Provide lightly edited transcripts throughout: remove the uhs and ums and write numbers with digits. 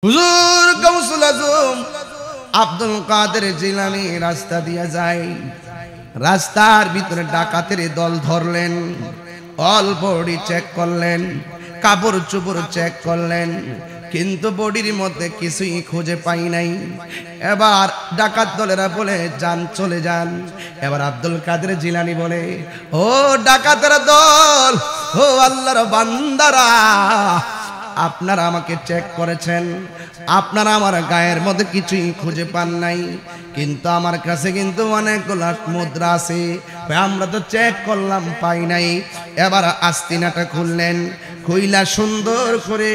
হুজুর গাউসুল আজম আব্দুল কাদের জিলানী রাস্তা দিয়ে যায়। রাস্তার ভিতরে ডাকাতের দল ধরলেন, অল বডি চেক করলেন, কাপড় চোপড় চেক করলেন, কিন্তু বডির মধ্যে কিছুই খুঁজে পাই নাই। এবার ডাকাত দলেরা বলে যান, চলে যান। এবার আব্দুল কাদের জিলানী বলে, ও ডাকাতের দল, ও আল্লাহর বান্দারা, আপনারা আমাকে চেক করেছেন, আপনারা আমার গায়ের মধ্যে কিছুই খুঁজে পান নাই, কিন্তু আমার কাছে কিন্তু অনেকগুলা মুদ্রা আছে, আমরা তো চেক করলাম পাই নাই। এবার আস্তিনাটা খুললেন, খুইলা সুন্দর করে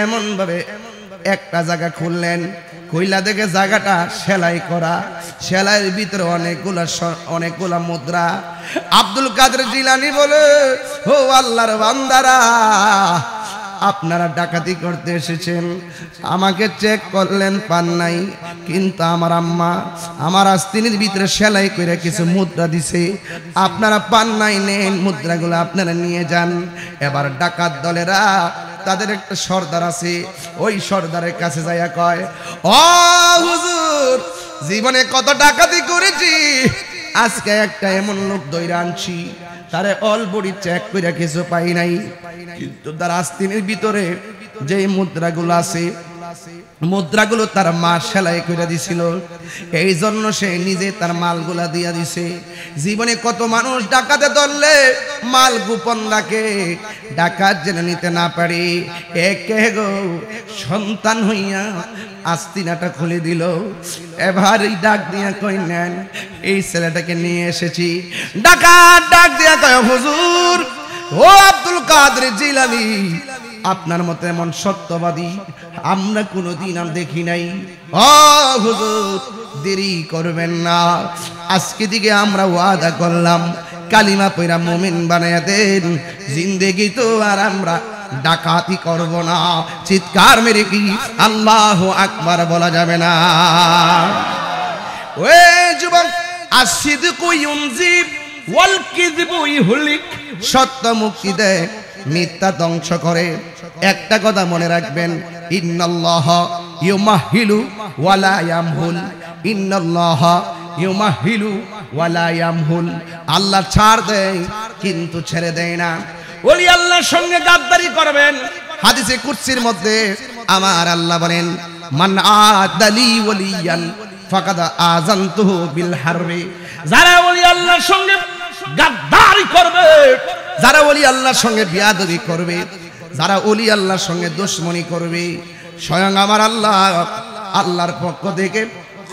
এমন ভাবে একটা জায়গা খুললেন, কইলা দেখে জায়গাটা সেলাই করা, সেলাইয়ের ভিতরে অনেকগুলা মুদ্রা। আব্দুল কাদের জিলানী বলে, ও আল্লাহর বান্দারা, আপনারা ডাকাতি করতে এসেছেন, আমাকে চেক করলেন পান নাই, কিন্তু আমার আম্মা আমার আস্তিনের ভিতরে সেলাই করে কিছু মুদ্রা দিছে, আপনারা পান নাই, নেন মুদ্রাগুলো আপনারা নিয়ে যান। এবার ডাকাত দলেরা, তাদের একটা সর্দার আছে, ওই সর্দারের কাছে যাইয়া কয়, ও হুজুর, জীবনে কত ডাকাতি করেছি, আজকে একটা এমন লোক ধইরা আনছি, তারে অল বডি চেক করে কিছু পাই নাই, কিন্তু তার আস্তিনের ভিতরে যে মুদ্রাগুলো আছে, মুদ্রাগুলো তার মা সেলাই করে দিছিল, এই জন্য সে নিজে তার মালগুলা দিয়া দিছে। জীবনে কত মানুষ ডাকাতে ধরলে মাল গোপন রাখে, ডাকাত যেন নিতে না পারে, একে গো সন্তান হইয়া আস্তিনাটা খুলে দিল। এবার এই ডাক দিয়া কই, নেন, এই ছেলেটাকে নিয়ে এসেছি। ডাকাত ডাক দিয়া কয়, হুজুর, ও আব্দুল কাদের জিলানী, আপনার মতো এমন সত্যবাদী আমরা কোনোদিন দেখি নাই। ও হুজুর, দেরি করবেন না, আজকে দিকে আমরা ওয়াদা করলাম কালিমা পয়রা মুমিন বানায়া দেন, জিন্দেগি তো আর আমরা ডাকাতি করব না। চিৎকার মেরে কি আল্লাহু আকবার বলা যাবে না? ওই যুবক, আসিদকু ইউনজিব ওয়াল কিযবু ইহলিক, সত্য মুক্তি দেয়, মিথ্যা ধ্বংস করে। একটা কথা মনে রাখবেন, ইন্নাল্লাহ ইউমাহিলু ওয়ালা ইয়ামহুল, ইন্নাল্লাহ ইউমাহিলু ওয়ালা ইয়ামহুল, আল্লাহ ছাড় দেয় কিন্তু ছেড়ে দেয় না। ওলি আল্লাহর সঙ্গে গাদ্দারি করবেন, হাদিসে কুদসির মধ্যে আমার আল্লাহ বলেন, মান আদালি ওয়ালিয়ান ফাকাদ আযানতুহু বিল হারবি, যারা ওলি আল্লাহর সঙ্গে গাদ্দারি করবে, যারা ওলি আল্লাহর সঙ্গে বিয়াদবি করবে, যারা ওলি আল্লাহর সঙ্গে দুশমনি করবে, স্বয়ং আমার আল্লাহ, আল্লাহর পক্ষ থেকে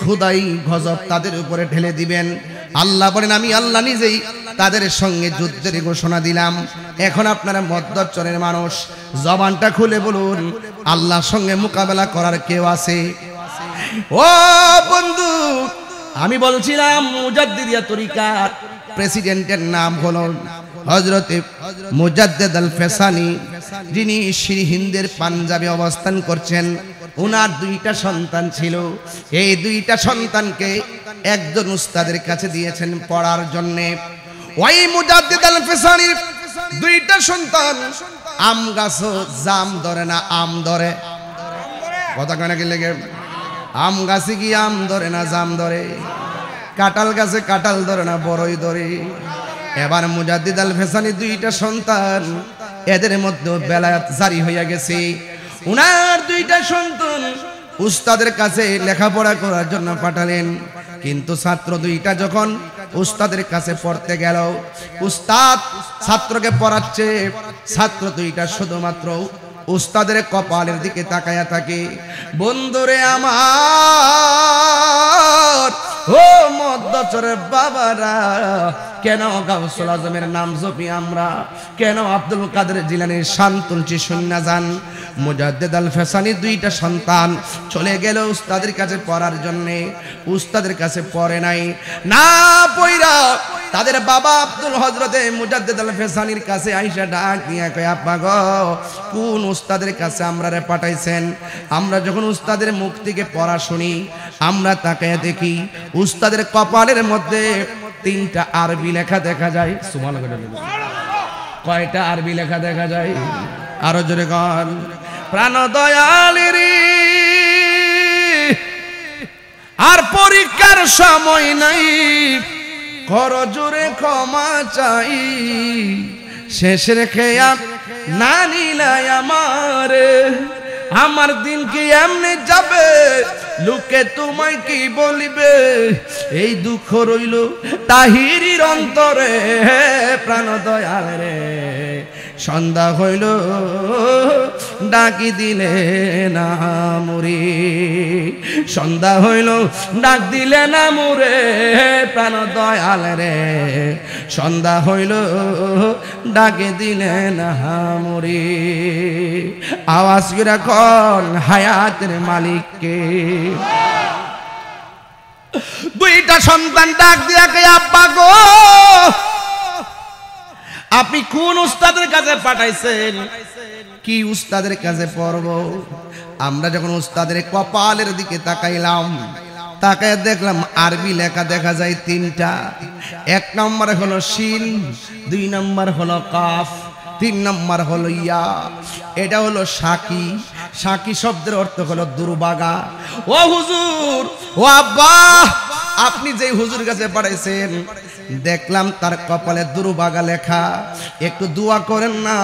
খুদাই গজব তাদের উপরে ঢেলে দিবেন। আল্লাহ বলেন, আমি আল্লাহ নিজেই তাদের সঙ্গে যুদ্ধের ঘোষণা দিলাম। এখন আপনারা মধ্যচরের মানুষ, জবানটা খুলে বলুন, আল্লাহর সঙ্গে মোকাবেলা করার কেউ আছে? ও বন্ধু, আমি বলছিলাম মুজাদ্দিদিয়া তরিকার প্রেসিডেন্টের নাম হলো হযরতে মুজাদ্দেদ আল ফেসানি, যিনি সিরহিন্দের পাঞ্জাবে অবস্থান করছেন। ওনার দুইটা সন্তান ছিল, এই দুইটা সন্তানকে একজন উস্তাদের কাছে দিয়েছেন পড়ার জন্য। ওই মুজাদ্দেদ আল ফেসানির দুইটা সন্তান আম গাছ জাম ধরে না আম ধরে, কথা কেন কি লেগে, আম গাছে কি আম ধরে না জাম ধরে, কাঁঠাল গাছে কাঁঠাল ধরে না বড়ই ধরে। এবার মুজাদ্দিদ আল ফেসানি দুইটা সন্তান, এদের মধ্যে বেলায়াত জারি হইয়া গেছে। উনার দুইটা সন্তান উস্তাদের কাছে লেখাপড়া করার জন্য পাঠালেন, কিন্তু ছাত্র দুইটা যখন উস্তাদের কাছে পড়তে গেল, উস্তাদ ছাত্রকে পড়াচ্ছে, ছাত্র দুইটা শুধুমাত্র উস্তাদের কপালের দিকে তাকায়া থাকে। বন্ধুরে আমার, ও মধ্যচরের বাবারা, কেন গাউসুল আজমের নাম জপি আমরা, কেন আব্দুল কাদের জিলানীর শান তুলছি শুননা যান। মুজাদ্দেদ আল ফেসানির দুইটা সন্তান চলে গেল উস্তাদের কাছে পড়ার জন্য, উস্তাদের কাছে পড়ে নাই, না পড়া তাদের বাবা আব্দুল হযরতে মুজাদ্দেদ আল ফেসানির কাছে আইসা ডাক নিয়ে কয়, আব্বা গো, কোন উস্তাদের কাছে আমরা রে পাঠাইছেন? আমরা যখন উস্তাদের মুখ থেকে পড়া শুনি, আমরা তাকায় দেখি উস্তাদের কপালের মধ্যে তিনটা আরবি লেখা দেখা যায়। সুবহানাল্লাহ, কয়টা আরবি লেখা দেখা যায়? আরো জোরে গান, প্রাণ দয়ালের সময় নাই, কর জোরে ক্ষমা চাই, শেষের খেয়া না নিলাই আমার দিন কি এমনি যাবে, লোকে তোমায় কি বলিবে, এই দুঃখ রইল তাহিরির অন্তরে, প্রাণ দয়াল রে সন্ধ্যা হইল ডাকি দিলে না মুরে, সন্ধ্যা হইল ডাক দিলে না মুরে, প্রাণ দয়াল রে সন্ধ্যা হইল ডাকে দিলে না মুরে। আওয়াজ করে কোন হায়াতের মালিককে। দুইটা সন্তান ডাক দিয়া কে আব্বা গো আপনি কোন উস্তাদের কাছে পাঠাইছেন, কি উস্তাদের কাছে পড়ব। আমরা যখন উস্তাদের কপালের দিকে তাকাইলাম, তাকায় দেখলাম আরবি লেখা দেখা যায় তিনটা। এক নম্বর হলো শিন, দুই নম্বর হলো কাফ, তিন নম্বর হলো ইয়া। এটা হলো সাকি। সাকি শব্দের অর্থ হলো দুর্বাগা। ও হুজুর, ও আব্বা, আপনি যে হুজুর কাছে পাঠাইছেন দেখলাম তার কপালে দুর্বাগা লেখা, একটু দোয়া করেন না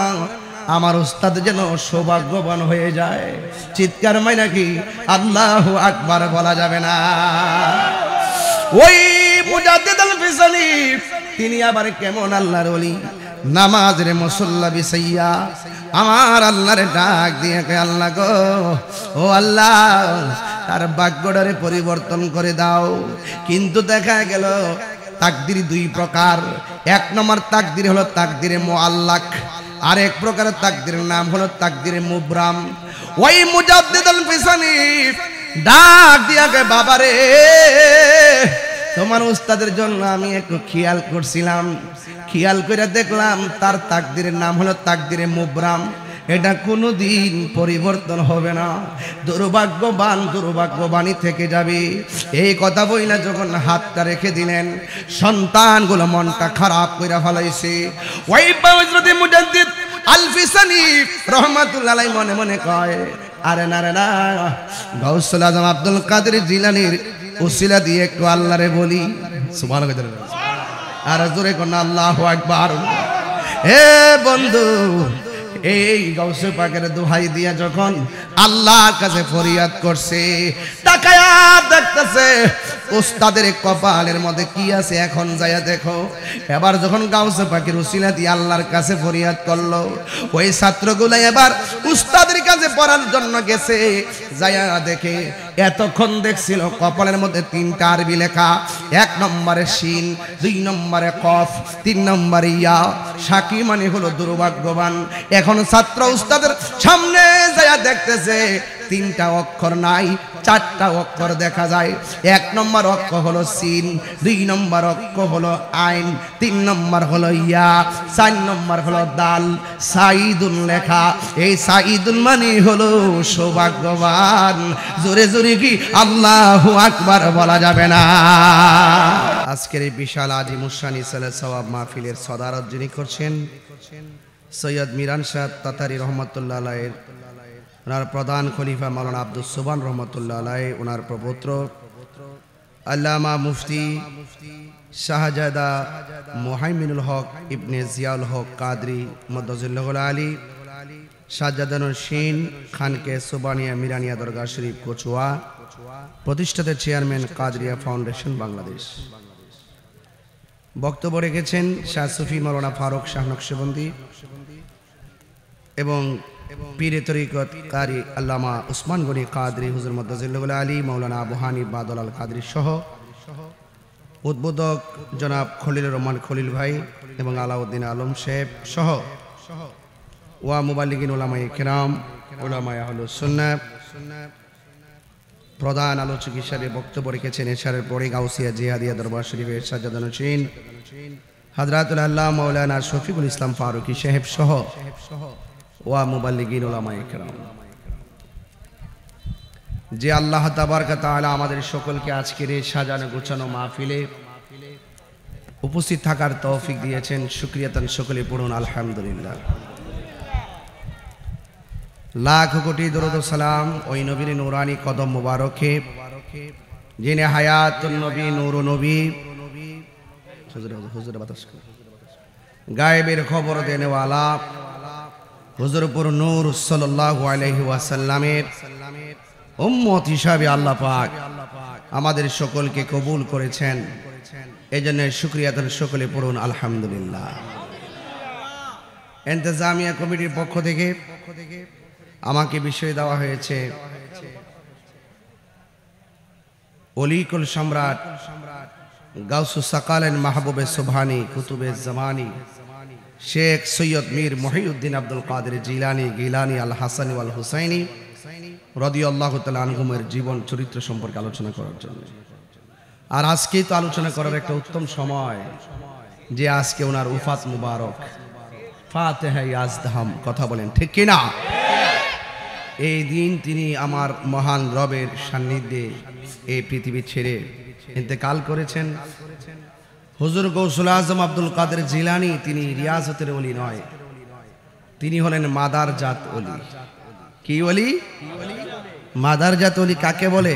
আমার উস্তাদ যেন সৌভাগ্যবান হয়ে যায়। চিৎকার মাই নাকি আল্লাহু আকবার বলা যাবে না। ওই মুজাদ্দিদ আল ফিসানি তিনি আবার কেমন আল্লাহর ওলি, নামাজের মুসল্লা বিছাইয়া আমার আল্লাহরে ডাক দিয়ে কে আল্লাহ গো, ও আল্লাহ তার ভাগ্যটারে পরিবর্তন করে দাও। কিন্তু দেখা গেল তাকদির দুই প্রকার। এক নম্বর তাকদির হলো তাকদিরে মুআল্লাক, আর এক প্রকারের তাকদিরের নাম হলো তাকদিরে মুবরাম। ওই মুজাদ্দিদ আল ফিসানি ডাক দিয়া কে বাবারে, তোমার উস্তাদের জন্য আমি একটু খেয়াল করছিলাম, খেয়াল করে দেখলাম তার তাকদিরের নাম হলো তাকদিরে মুবরাম। এটা কোনোদিন পরিবর্তন হবে না, দুর্ভাগ্যবান দুর্ভাগ্যবানই থেকে যাবে। এই কথা বইলা যখন হাতটা রেখে দিলেন, সন্তানগুলো মনটা খারাপ করে ফেলাইছে। ওই হযরত মুজাদ্দিদ আল ফিসানি রাহমাতুল্লাহ আলাইহি মনে মনে কয়, আরে না রে না, গাউসুল আজম আব্দুল কাদের জিলানীর উসিলা দিয়ে একটু আল্লাহরে বলি। সুবহানাল্লাহ, আর জোরে কোন আল্লাহু আকবার। হে বন্ধু, এই গাউসে পাকের দোহাই দিয়া যখন আল্লাহর কাছে ফরিয়াদ করছে, তাকায়া দেখতেছে উস্তাদের কপালের মধ্যে কি আছে, এখন যায়া দেখো। এবার যখন গাউসে পাকের উসিলা দিয়ে আল্লাহর কাছে ফরিয়াদ করলো, ওই ছাত্রগুলো এবার উস্তাদের কাছে পড়ার জন্য গেছে। যায়া দেখে এতক্ষণ দেখছিল কপালের মধ্যে তিনটা আরবি লেখা, এক নম্বরে শিন, দুই নম্বরে কফ, তিন নম্বরে ইয়া। সাকি মানে হলো দুর্ভাগ্যবান। এখন ছাত্র উস্তাদের সামনে যায়া দেখতেছে তিনটা অক্ষর নাই, চারটা অক্ষর দেখা যায়। এক নম্বর অক্ষর হলো সিন, দুই নম্বর অক্ষর হলো আইন, তিন নম্বর হলো ইয়া, চার নম্বর হলো দাল। সাইদুন লেখা। এই সাইদুন মানে হলো সৌভাগ্যবান। জোরে জোরে কি আল্লাহু আকবার বলা যাবে না। আজকের এই বিশাল আজিমুশানি সালে সওয়াব মাহফিলের সদারত যিনি করছেন সৈয়দ মিরান সাহেব তাতারি রহমতুল্লাহ আলাইহির, ওনার প্রধান খলিফা মাওলানা আব্দুস সুবহান রহমতুল্লাহ আলাইহি, ওনার প্রপুত্র আল্লামা মুফতি শাহজাদা মুহাইমিনুল হক ইবনে জিয়াউল হক কাদরি মদ্দাজিল্লাহুল আলী, শাহজাদানুর শিন খানকে সুবানিয়া মিরানিয়া দরগা শরীফ কচুয়া, প্রতিষ্ঠাতা চেয়ারম্যান কাদরিয়া ফাউন্ডেশন বাংলাদেশ। বক্তব্য রেখেছেন শাহ সুফি মাওলানা ফারুক শাহ নকশবন্দি এবং পীরে তরিকত কারি আল্লামা উসমান গনি কাদরি হুজুর মদ্দাজিল্লাহুল আলী, মাওলানা আবু হানিফ বাদল আল কাদরি সহ উদ্বোধক জনাব খলিলুর রহমান খলিল ভাই এবং আলাউদ্দিন আলম সাহেব সহ ওয়া মুবাল্লিগিন উলামায়ে কিরাম, উলামায়ে আহলুস সুন্নাহ। প্রধান আলোচক হিসেবে বক্তব্য রেখেছেন এশারের পরে গাউসিয়া জিহাদিয়া দরবার শরীফের শাহজাদানুর শিন হযরতুল আল্লাহ মাওলানা শফিকুল ইসলাম ফারুকী সাহেব সহ ওয়া মুবাল্লিগিন উলামায়ে কিরাম। যে আল্লাহ তাবারক তাআলা আমাদের সকলকে আজকের এই সাজানো গোছানো মাহফিলে উপস্থিত থাকার তৌফিক দিয়েছেন, শুকরিয়াতান সকলে পড়ুন আলহামদুলিল্লাহ। লাখ কোটি দরুদ ও সালাম ওই নবীর নূরানি কদম মুবারকে যিনি হায়াতুন নবী, নূরুন নবী, গায়েবের খবর দেনেওয়ালা হুজুরপুর নূর সাল্লাল্লাহু আলাইহি ওয়াসাল্লামের উম্মত হিসাবে আল্লাহ পাক আমাদের সকলকে কবুল করেছেন। এজন্য শুকরিয়া আদায় সকলে পড়ুন আলহামদুলিল্লাহ। ইন্তেজামিয়া কমিটির পক্ষ থেকে আমাকে বিষয় দেওয়া হয়েছে অলিকুল সম্রাট গাউসুস সাকালেন মাহবুবে সুবহানি কুতুবে জামানি শেখ সৈয়দ মীর মহিউদ্দিন আব্দুল কাদের জিলানি গিলানি আল হাসানি ওয়াল হুসাইনি রাদিয়াল্লাহু তাআলা আনহুমের জীবন চরিত্র সম্পর্কে আলোচনা করার জন্য। আর আজকে তো আলোচনা করার একটা উত্তম সময়, যে আজকে ওনার উফাত মুবারক, ফাতিহা ইয়াজদাহাম, কথা বলেন ঠিক কিনা? এই দিন তিনি আমার মহান রবের সান্নিধ্যে এই পৃথিবী ছেড়ে ইন্তেকাল করেছেন। হুজুর গৌসুল আজম আব্দুল কাদের জিলানি তিনি রিয়াজতের ওলি নয়, তিনি হলেন মাদারজাত ওলি। কি ওলি? মাদারজাত ওলি কাকে বলে?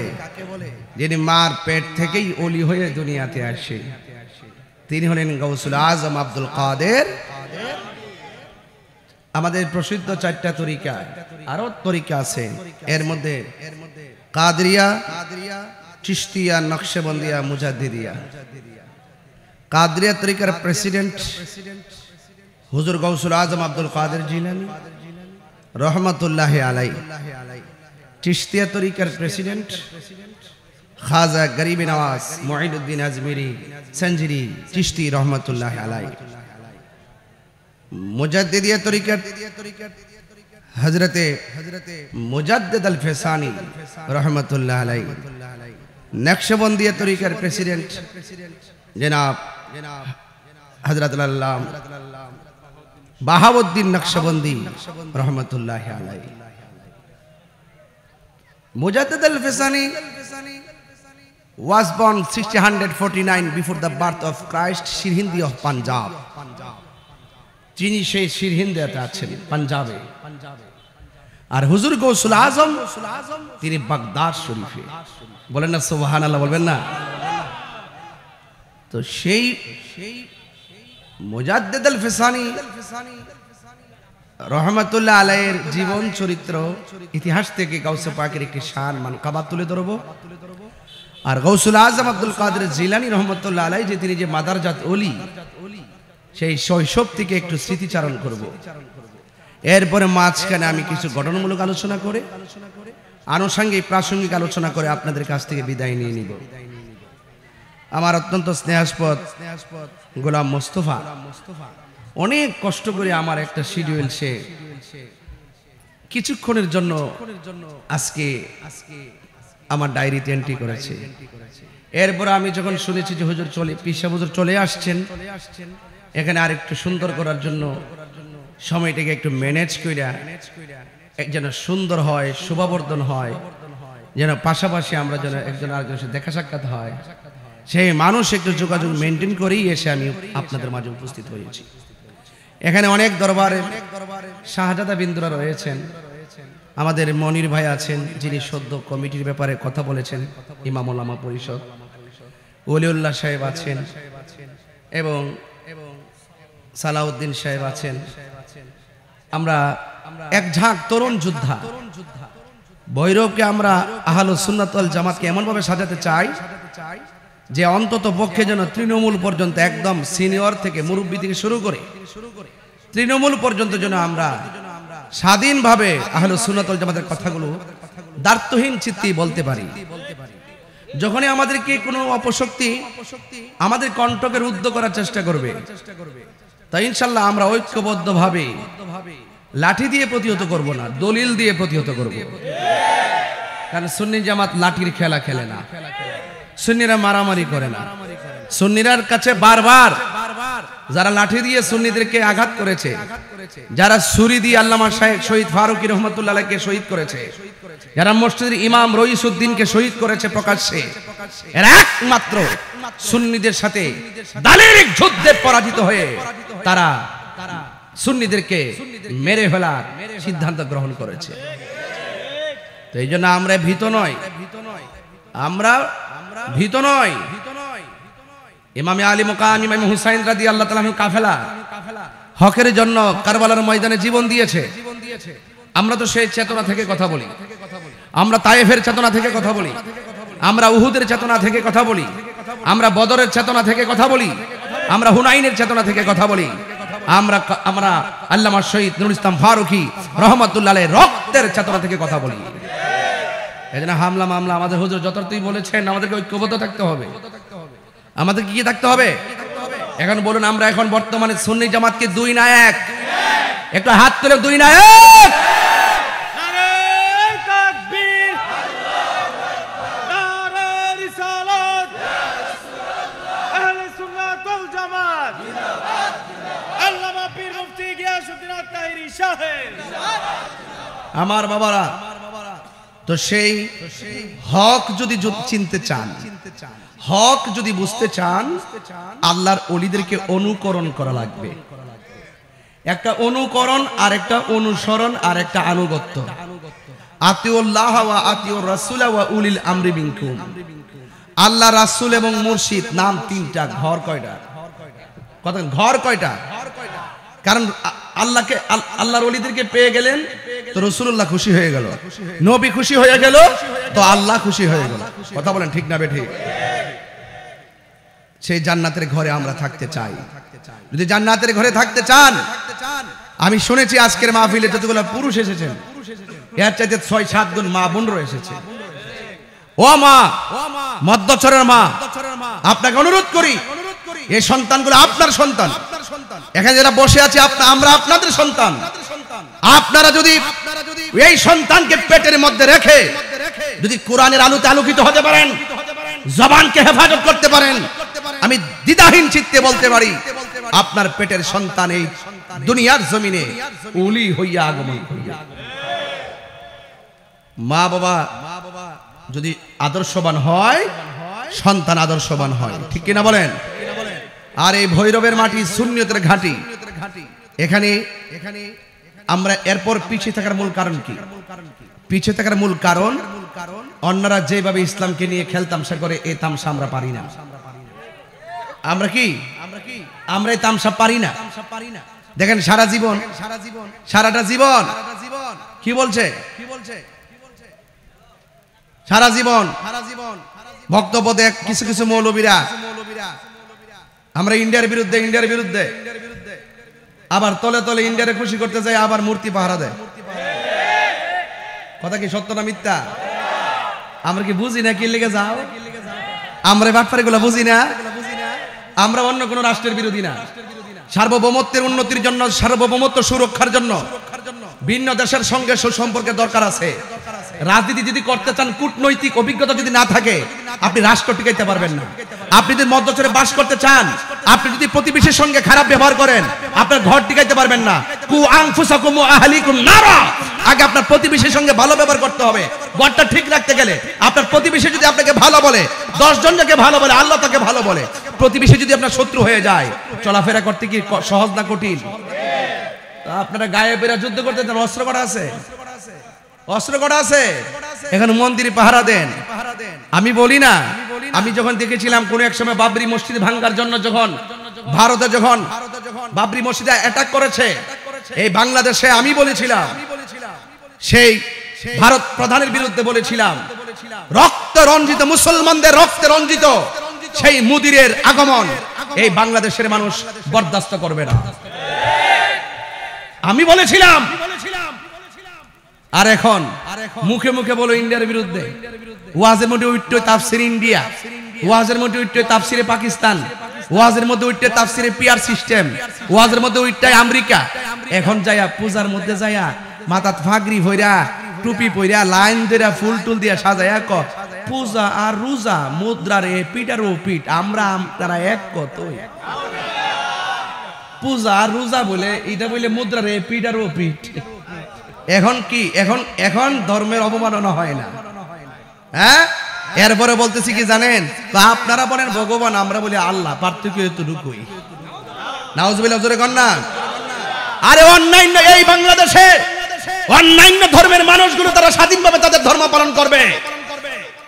যিনি মার পেট থেকেই ওলি হয়ে দুনিয়াতে আসে, তিনি হলেন গৌসুল আজম আব্দুল কাদের। আমাদের প্রসিদ্ধ 4টা তরিকা, আরো তরিকা আছে, এর মধ্যে কাদরিয়া, চিশতিয়া, নকশবন্দিয়া, মুজাদ্দিদিয়া। কাদরিয়া তরিকার প্রেসিডেন্ট হুজুর গৌসুল আজম আব্দুল কাদের জিলানী রহমাতুল্লাহি আলাইহি। চিশতিয়া তরিকার প্রেসিডেন্ট খাজা গরিব নওয়াজ মুঈনুদ্দিন আজমিরি সঞ্জিরি চিশতি রহমাতুল্লাহি আলাইহি। মুজাদ্দিদিয়া তরিকার হযরতে মুজাদ্দিদ আল ফেসানি রহমাতুল্লাহি আলাইহি। নকশবন্দিয়া তরিকার প্রেসিডেন্ট জনাব হযরত আল্লাহ বাহাউদ্দিন নকশবন্দি রহমাতুল্লাহি আলাইহি। Mujaddid al-Fisani was born 1649 before the birth of Christ, Sirhindi of Punjab. তিনি সেই সিরহিন্দিতে আছেন, পাঞ্জাবে। আর হুজুর গৌসুল আজম তিনি বাগদাদ শরীফে। বলেন না সুবহানাল্লাহ, বলবেন না? তো সেই মুজাদ্দিদ আল-ফিসানি রহমাতুল্লাহ আলাইহির জীবন চরিত্র ইতিহাস থেকে গাউসে পাকের একটি শান মানকাবাত তুলে ধরব। আর গৌসুল আজম আব্দুল কাদের জিলানী রহমাতুল্লাহ আলাইহি যে তিনি যে মাদারজাত ওলি, সেই শৈশব থেকে একটু স্মৃতিচারণ করব। এরপরে মাঝখানে আমি কিছু ঘটনামূলক আলোচনা করে আনুষঙ্গিক প্রাসঙ্গিক আলোচনা করে আপনাদের কাছ থেকে বিদায় নিয়ে নিব। আমার অত্যন্ত স্নেহাস্পদ গোলাম মোস্তফা অনেক কষ্ট করে আমার একটা শিডিউল সে কিছুক্ষণের জন্য আজকে আমার ডায়েরিতে এন্ট্রি করেছে। এরপর আমি যখন শুনেছি যে হুজুর পিসা হুজুর চলে আসছেন, এখানে আরেকটু সুন্দর করার জন্য সময়টাকে একটু ম্যানেজ কইরা যেন সুন্দর হয়, শোভাবর্ধন হয়, যেন পাশাপাশি আমরা যেন একজন আরেকজনের সাথে দেখা সাক্ষাৎ হয়, সেই মানুষ একটু যোগাযোগ মেনটেন করেই এসে আমি আপনাদের মাঝে উপস্থিত হয়েছি। এখানে অনেক দরবারে শাহজাদা বিন্দুরা রয়েছেন, আমাদের মনির ভাই আছেন যিনি সদ্য কমিটির ব্যাপারে কথা বলেছেন, ইমাম ওলামা পরিষদ, ওলিউল্লাহ সাহেব আছেন এবং সালাউদ্দিন সাহেব আছেন। আমরা এক ঝাঁক তরুণ যোদ্ধা ভৈরবকে আমরা আহলুস সুন্নাত ওয়াল জামাতকে এমন ভাবে সাজাতে চাই যে অন্তত পক্ষে যেন তৃণমূল পর্যন্ত, একদম সিনিয়র থেকে মুরব্বী থেকে শুরু করে তৃণমূল পর্যন্ত যেন আমরা স্বাধীনভাবে আহলুস সুন্নাত ওয়াল জামাতের কথাগুলো দ্বার্থহীন চিত্তে বলতে পারি। যখনই আমাদেরকে কোনো অপশক্তি আমাদের কণ্ঠকে রুদ্ধ করার চেষ্টা করবে, তাই ইনশাল্লাহ আমরা ঐক্যবদ্ধভাবে লাঠি দিয়ে প্রতিহত করব না, দলিল দিয়ে প্রতিহত করব। কারণ সুন্নি জামাত লাঠির খেলা খেলে না, সুন্নিরা মারামারি করে না। সুন্নিরার কাছে বারবার যারা লাঠি দিয়ে সুন্নিদেরকে আঘাত করেছে, যারা ছুরি দিয়ে আল্লামা শাইখ শহীদ ফারুকী রহমাতুল্লাহ আলাইহিকে শহীদ করেছে, যারা মসজিদের ইমাম রইসউদ্দিনকে শহীদ করেছে প্রকাশ্যে, এরা একমাত্র সুন্নিদের সাথে দালিলিক যুদ্ধে পরাজিত হয়ে তারা সুন্নিদেরকে মেরে ফেলার সিদ্ধান্ত গ্রহণ করেছে। তো এই জন্য আমরা ভীত নয়, আমরা ভীত নয়। ইমামে আলী মুকাম ইমাম হুসাইন রাদিয়াল্লাহু তাআলা আনহু কাফেলা হকের জন্য কারবালার ময়দানে জীবন দিয়েছে। আমরা তো সেই চেতনা থেকে কথা বলি, আমরা তায়েফের চেতনা থেকে কথা বলি, আমরা উহুদের চেতনা থেকে কথা বলি, আমরা বদরের চেতনা থেকে কথা বলি, আমরা হুনাইনের চেতনা থেকে কথা বলি, আমরা আল্লামা শহীদ নুরুল ইসলাম ফারুকী রহমাতুল্লাহ আলাইহির রক্তের চেতনা থেকে কথা বলি। এজন্য হামলা মামলা আমাদের হুজুর যতটুকুই বলেছেন আমাদেরকে ঐক্যবদ্ধ থাকতে হবে। আমাদের কি থাকতে হবে? এখন বলুন, আমরা এখন বর্তমানে সুন্নি জামাতকে 2 না 1? একটু হাত তুলে 2 না 1? নারে তাকবীর, নারে রিসালাত, আহলে সুন্নাত ওয়াল জামাত, আল্লামা পীর মুফতি গিয়াসউদ্দিন আত-তাহিরি সাহেব। আমার বাবারা, তো সেই হক যদি চিনতে চান, হক যদি বুঝতে চান, আল্লাহর ওলিদেরকে অনুকরণ করা লাগবে। একটা অনুকরণ আর একটা অনুসরণ আর একটা আনুগত্য। আতিউল্লাহ ওয়া আতিউর রাসূল ওয়া উলিল আমরি মিনকুম। আল্লাহ, রাসূল এবং মুর্শিদ নাম 3টা। ঘর কয়টা? কথা ঘর কয়টা? কারণ আল্লাহকে, আল্লাহর ওলিদেরকে পেয়ে গেলেন তো রাসূলুল্লাহ খুশি হয়ে গেল, নবী খুশি হয়ে গেল তো আল্লাহ খুশি হয়ে গেল। কথা বলেন ঠিক না বেঠিক? সেই জান্নাতের ঘরে আমরা থাকতে চাই। যদি জান্নাতের ঘরে থাকতে চান, আমি শুনেছি আজকের মাহফিলে যতগুলো পুরুষ এসেছেন এর চাইতে 6-7 গুণ মা বোনরা এসেছে। ও মা, মধ্যচরের মা, আপনাকে অনুরোধ করি, এই সন্তানগুলো আপনার সন্তান। এখানে যারা বসে আছে আমরা আপনাদের সন্তান। আপনারা যদি এই সন্তানকে পেটের মধ্যে রেখে যদি কোরআনের আলোতে আলোকিত হতে পারেন, জবানকে হেফাজত করতে পারেন, আমি দ্বিধাহীন চিত্তে বলতে পারি আপনার পেটের সন্তান এই দুনিয়ার জমিনে উলি হইয়া আগমন করবে। মা বাবা যদি আদর্শবান হয়, সন্তান আদর্শবান হয়। ঠিক কিনা বলেন? আর এই ভৈরবের মাটি সুন্নিয়তের ঘাঁটি। এখানে আমরা এরপর পিছিয়ে থাকার মূল কারণ কি? পিছিয়ে থাকার মূল কারণ, অন্যরা যেভাবে ইসলামকে নিয়ে খেলতামশা করে এই তামসা আমরা পারি না। আমরা কি আমরা এই তামসা পারি না। দেখেন সারাটা জীবন কি বলছে? সারা জীবন বক্তব্য দেখ কিছু কিছু মৌলবীরা আমরা ইন্ডিয়ার বিরুদ্ধে, আবার তলে তলে ইন্ডিয়ারে খুশি করতে যায়, আবার মূর্তি পাহারা দেয়। কথা কি সত্য না মিথ্যা? আমরা কি বুঝি না কি লেগে যাও? আমরা বাটপাড়িগুলো বুঝি না? আমরা অন্য কোন রাষ্ট্রের বিরোধী না। সার্বভৌমত্বের উন্নতির জন্য, সার্বভৌমত্ব সুরক্ষার জন্য ভিন্ন দেশের সঙ্গে সুসম্পর্কের দরকার আছে। রাজনীতি যদি করতে চান, কূটনৈতিক অভিজ্ঞতা যদি না থাকে, আপনি রাষ্ট্র টিকাইতে পারবেন না। আপনি যদি মধ্যচরে বাস করতে চান, আপনি যদি প্রতিবেশীর সঙ্গে খারাপ ব্যবহার করেন, আপনার ঘর টিকাইতে পারবেন না। কু আনফুসাকুম ওয়া আহলিকুম নারা। আগে আপনার প্রতিবেশীর সঙ্গে ভালো ব্যবহার করতে হবে। ঘরটা ঠিক রাখতে গেলে আপনার প্রতিবেশী যদি আপনাকে ভালো বলে, 10 জনকে ভালো বলে, আল্লাহ তাকে ভালো বলে। প্রতিবেশী যদি আপনার শত্রু হয়ে যায়, চলাফেরা করতে কি সহজ না কঠিন? আপনারা গায়ে বেরা যুদ্ধ করতে চান, অস্ত্র করা আছে, অস্ত্র করা আছে, এখানে মন্দিরে পাহারা দেন। আমি বলি না, আমি যখন দেখেছিলাম কোন এক সময় বাবরি মসজিদ ভাঙার জন্য যখন ভারতে যখন বাবরি মসজিদে অ্যাটাক করেছে এই বাংলাদেশে, আমি বলেছিলাম, সেই ভারত প্রধানের বিরুদ্ধে বলেছিলাম, রক্ত রঞ্জিত মুসলমানদের রক্তে রঞ্জিত সেই মুদিরের আগমন এই বাংলাদেশের মানুষ বরদাস্ত করবে না, আমি বলেছিলাম। আর এখন মুখে মুখে বলো ইন্ডিয়ার বিরুদ্ধে। ওয়াজের মধ্যে উঠতে তাফসির ইন্ডিয়া, ওয়াজের মধ্যে উঠতে তাফসিরে পাকিস্তান, ওয়াজের মধ্যে উঠতে তাফসিরে পিআর সিস্টেম, ওয়াজের মধ্যে উঠতে আমেরিকা। এখন যায়া পূজার মধ্যে যায়া মাথাত ফাগরি ভইরা, টুপি পইরা, লাইন ধইরা, ফুল টুল দিয়া সাজায়া ক পূজা আর রোজা মুদ্রার এ পিঠ আর ও পিঠ, আমরা তারা এক কতই। পূজা আর রোজা বলে এটা বলে মুদ্রার এ পিঠ আর ও পিঠ। এখন কি এখন ধর্মের অবমাননা হয় না? হ্যাঁ, এরপরে বলতেছি কি জানেন? আপনারা বলেন ভগবান, আমরা বলি আল্লাহ, পার্থক্য এতটুকুই। নাউজুবিল্লাহ, জোরে কর না। আরে অন্যান্য এই বাংলাদেশে অন্যান্য ধর্মের মানুষগুলো তারা স্বাধীনভাবে তাদের ধর্ম পালন করবে,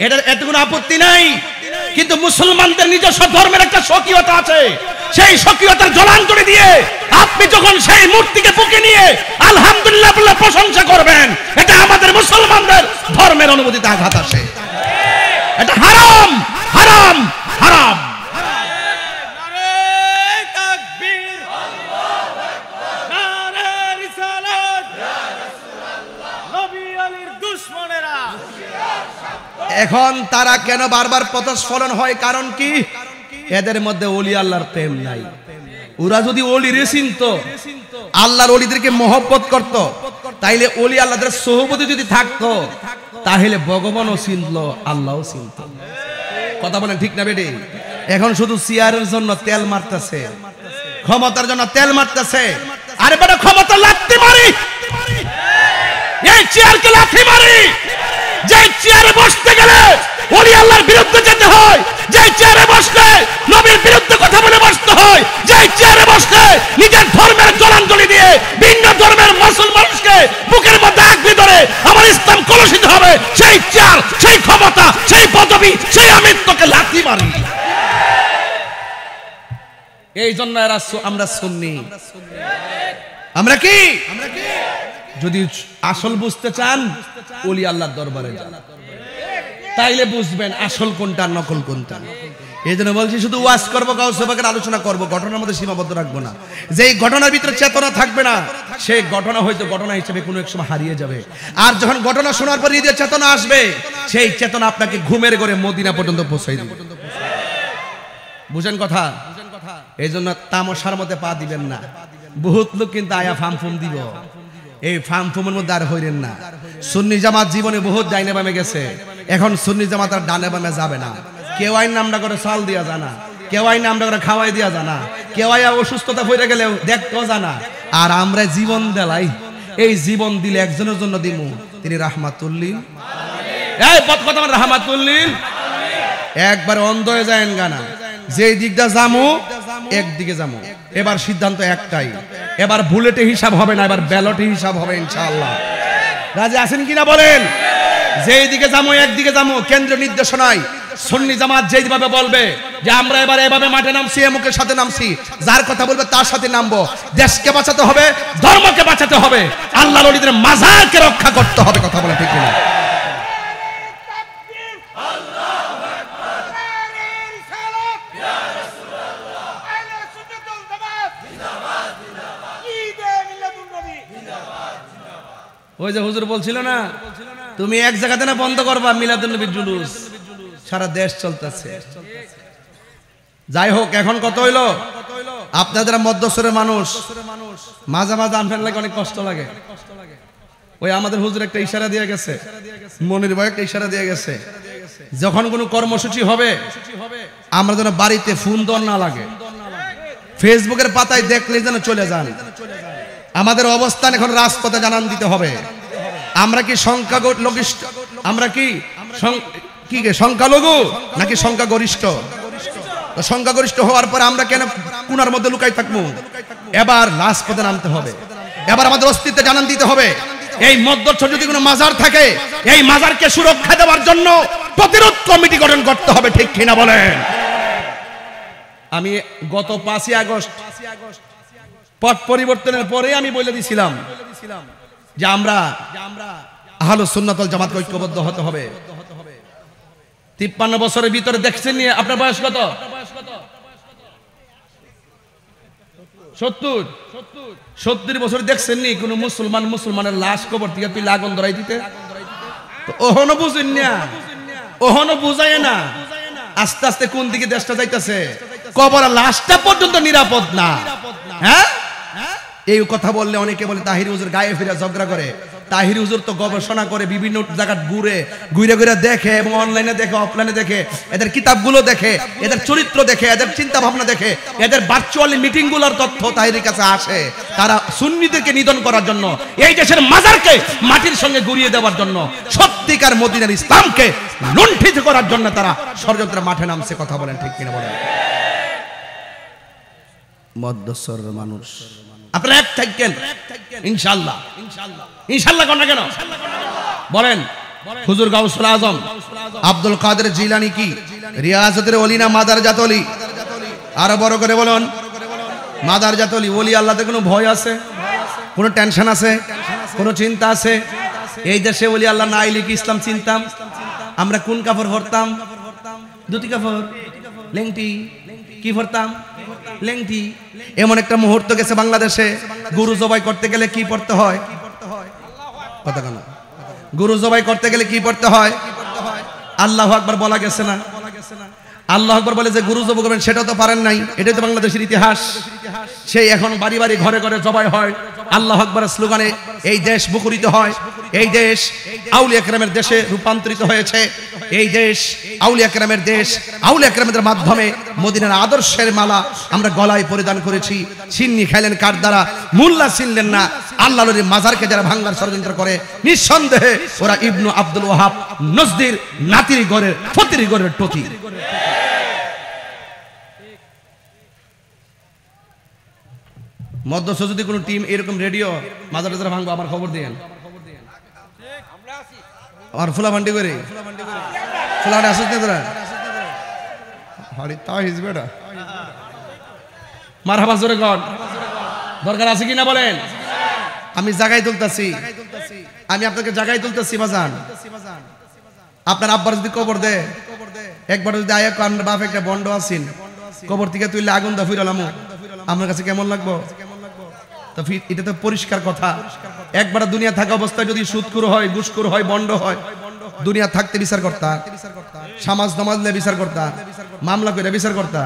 এটার এত কোনো আপত্তি নাই। কিন্তু মুসলমানদের নিজস্ব ধর্মের একটা স্বকীয়তা আছে, সেই স্বকীয়তার জলাঞ্জলি দিয়ে আপনি যখন সেই মূর্তিকে বুকে নিয়ে আলহামদুলিল্লাহ বলে প্রশংসা করবেন, এটা আমাদের মুসলমানদের ধর্মের অনুভূতিতে আঘাত আসে। এটা হারাম, হারাম, হারাম। নারে তাকবীর, নারে রিসালাত, নবী আলীর দুশমনেরা। এখন তারা কেন বারবার পথস্খলন হয়? কারণ কি? এদের মধ্যে ওলি আল্লাহর প্রেম নাই। ওরা যদি ওলি রেসিনত, আল্লাহর ওলিদেরকে মহব্বত করত, তাইলে ওলি আল্লাহদের সোহবতে যদি থাকতো, তাহলে ভগবানও চিনল, আল্লাহও চিনত। কথা বলেন ঠিক না বেটি? এখন শুধু চেয়ারের জন্য তেল মারতেছে, ক্ষমতার জন্য তেল মারতেছে। আরে বেটা, ক্ষমতা লাথি মারি, এই চেয়ারকে লাথি মারি। যে চেয়ারে বসতে গেলে ওলি আল্লাহর বিরুদ্ধে যেতে হয়, যে চেয়ারে বসলে নবীর বিরুদ্ধে কথা বলে বসতে হয়, যে চেয়ারে বসলে নিজের ধর্মের জলাঞ্জলি দিয়ে ভিন্ন ধর্মের মুসলমানকে বুকের মধ্যে আগলে ধরে আমার ইসলাম কলুষিত হবে, সেই চেয়ার, সেই ক্ষমতা, সেই পদবি, সেই আমিত্বকে লাথি মারি। এই জন্য আমরা সুন্নি। আমরা কি? যদি আসল বুঝতে চান, ওলি আল্লাহর দরবারে যান, তাইলে বুঝবেন আসল কোনটা, নকল কোনটা। এই জন্য বলছি, শুধু ওয়াজ করবো, গাউসে পাকের আলোচনা করবো, ঘটনার মধ্যে সীমাবদ্ধ রাখবো না। যেই ঘটনার ভিতরে চেতনা থাকবে না, সেই ঘটনা হয়তো ঘটনা হিসেবে কোনো এক সময় হারিয়ে যাবে। আর যখন ঘটনা শোনার পর হৃদয়ে চেতনা আসবে, সেই চেতনা আপনাকে ঘুমের ঘরে মদিনা পর্যন্ত পৌঁছাই দিবে। বুঝেন কথা? এই জন্য তামাশার মধ্যে পা দিবেন না। বহুত লোক কিন্তু আয়া ফামফুম দিব, এই ফামফুমের মধ্যে আর হইরেন না। সুন্নি জামাত জীবনে বহুত ডাইনে বামে গেছে, এখন সুন্নি জামাত আর ডানে বামে যাবে না। কেউ আইন নামটা করে চাল দিয়া জানা, কেউ আইন নামটা করে খাওয়াই দিয়া জানা, কেউ আইয়া অসুস্থতা হয়ে গেলেও দেখতেও জানা। আর আমরা জীবন দেলাই, এই জীবন দিলে একজনের জন্য দিমু, তিনি রাহমাতুল্লিল। এই পথ কথা রাহমাতুল্লিল। একবার অন্ধ হয়ে যায় গানা, যেই দিকটা জামু একদিকে যাবো। এবার সিদ্ধান্ত একটাই, এবার বুলেটে হিসাব হবে না, এবার ব্যালটে হিসাব হবে ইনশাআল্লাহ। রাজি আছেন কিনা বলেন? যেই দিকে যাবো একদিকে যাবো, কেন্দ্রীয় নির্দেশনায় সুন্নি জামাত যেইভাবে বলবে যে আমরা এবার এভাবে মাঠে নামছি, এমুকের সাথে নামছি, যার কথা বলবে তার সাথে নামবো। দেশকে বাঁচাতে হবে, ধর্মকে বাঁচাতে হবে, আল্লাহর ওলিদের মাজারকে রক্ষা করতে হবে। কথা বলে ঠিক কিনা? ওই যে হুজুর বলছিল না, তুমি এক জায়গাতে না বন্ধ করবা মিলাদুন নবীর জুলুস, সারা দেশ চলতেছে। যাই হোক, এখন কত হইলো, আপনাদের মধ্যস্থরের মানুষ মাঝে মাঝে আমফান লাগে, অনেক কষ্ট লাগে। ওই আমাদের হুজুর একটা ইশারা দিয়ে গেছে, মনির ভাই একটা ইশারা দিয়ে গেছে, যখন কোনো কর্মসূচি হবে আমরা যেন বাড়িতে ফোন দর না লাগে, ফেসবুকের পাতায় দেখলে যেন চলে যান। আমাদের অবস্থান এখন রাজপথে জানান দিতে হবে। আমরা কি সংখ্যাগরিষ্ঠ, আমরা কি সংখ্যালঘু নাকি সংখ্যাগরিষ্ঠ? সংখ্যাগরিষ্ঠ হওয়ার পরে আমরা কেন কোনার মধ্যে লুকাই থাকবো? এবার রাজপথে নামতে হবে, এবার আমাদের অস্তিত্ব জানান দিতে হবে। এই মধ্যস্থ যদি কোনো মাজার থাকে, এই মাজারকে সুরক্ষা দেওয়ার জন্য প্রতিরোধ কমিটি গঠন করতে হবে। ঠিক কিনা বলেন? আমি গত 5ই আগস্ট পট পরিবর্তনের পরে আমি বলে দিছিলাম যে আমরা আহলুস সুন্নাত ওয়াল জামাত ঐক্যবদ্ধ হতে হবে। 53 বছরের ভিতরে দেখছেন নিয়ে, আপনার বয়স কত? 70 বছর দেখছেন নি কোন মুসলমানের লাশ কবর থেকে তুই আগুন ধরাই দিতে? ওহনো বুঝেন না, ওহনো বুঝায় না। আস্তে আস্তে কোন দিকে দেশটা যাইতেছে, কবরের লাশটা পর্যন্ত নিরাপদ না। হ্যাঁ, এই কথা বললে অনেকে বলে তাহির হুজুর গায়ে ফিরে ঝগড়া করে। তাহির হুজুর তো গবেষণা করে, বিভিন্ন জায়গা ঘুরে দেখে, এবং অনলাইনে দেখে, অফলাইনে দেখে, এদের কিতাবগুলো দেখে, এদের চরিত্র দেখে, এদের চিন্তা ভাবনা দেখে, এদের ভার্চুয়ালি মিটিং গুলোর তথ্য তাহিরের কাছে আসে। তারা সুন্নিদেরকে নিধন করার জন্য, এই দেশের মাজারকে মাটির সঙ্গে গুড়িয়ে দেওয়ার জন্য, সত্যিকার মদিনার ইসলামকে লুণ্ঠিত করার জন্য তারা ষড়যন্ত্রের মাঠে নামছে। কথা বলেন ঠিক কিনা বলেন? মধ্যস্থরের মানুষ আপনারা এক থাকেন ইনশাআল্লাহ। ইনশাআল্লাহ কোন না কেন বলেন? হুজুর গাউসুল আজম আব্দুল কাদের জিলানী কি রিয়াজতের ওলি না মাদারজাত ওলি? আরো বড় করে বলুন। মাদারজাত ওলি। ওলি আল্লাহতে কোনো ভয় আছে? কোনো টেনশন আছে? কোনো চিন্তা আছে? এই দেশে ওলি আল্লাহ না আইলে কি ইসলাম চিনতাম? আমরা কোন কাপড় পরতাম? ধুতি কাপড়, লেংটি। কি পরতাম? লেংটি। এমন একটা মুহূর্ত গেছে বাংলাদেশে, গরু জবাই করতে গেলে কি পড়তে হয়? কথা কেন? গরু জবাই করতে গেলে কি পড়তে হয়? আল্লাহু আকবার বলা গেছে না? আল্লাহু আকবার বলে যে গরু জবাই করবেন, সেটাও তো পারেন নাই। এটাই তো বাংলাদেশের ইতিহাস। সেই এখন বাড়ি বাড়ি ঘরে ঘরে জবাই হয়, আল্লাহু আকবারের স্লোগানে এই দেশ মুখরিত হয়। এই দেশ আউলিয়া কেরামের দেশে রূপান্তরিত হয়েছে। এই দেশ আউলিয়া কেরামের দেশ। আউলিয়া কেরামের মাধ্যমে মদিনার আদর্শের মালা আমরা গলায় পরিধান করেছি। সিন্নি খাইলেন কার দ্বারা? মোল্লা ছিনলেন না। আল্লাহর ওই মাজারকে যারা ভাঙার ষড়যন্ত্র করে, নিঃসন্দেহে ওরা ইবনু আব্দুল ওয়াহাব নজদির নাতির ঘরের ফতির ঘরের টতি। মধ্যস্থ যদি কোনো টিম এরকম রেডিও মাজার টাজার ভাঙবো, আমার খবর দিয়েন। আমার ফুলাভান্ডি করে ফুলাভান্ডি আসিস না তোরা? হরি তা হিসবে না। মারহাবা জোরে কর। দরকার আছে কিনা বলেন? আমি জায়গায় তুলতাছি, আমি আপনাকে জায়গায় তুলতেছি বাজান। আপনার আব্বার যদি কবর দে, একবার যদি আয়া কান বাপ একটা বন্ড আসিন, কবর থেকে তুইলে আগুন দা ফিরালাম, আপনার কাছে কেমন লাগবো? তো এটা তো পরিষ্কার কথা। একবার দুনিয়া থাকা অবস্থায় যদি সুদখোর হয়, ঘুষখোর হয়, বন্ড হয়, দুনিয়া থাকতে বিচার করতা, সমাজ নামাজলে বিচার করতা, মামলা করে বিচার করতা।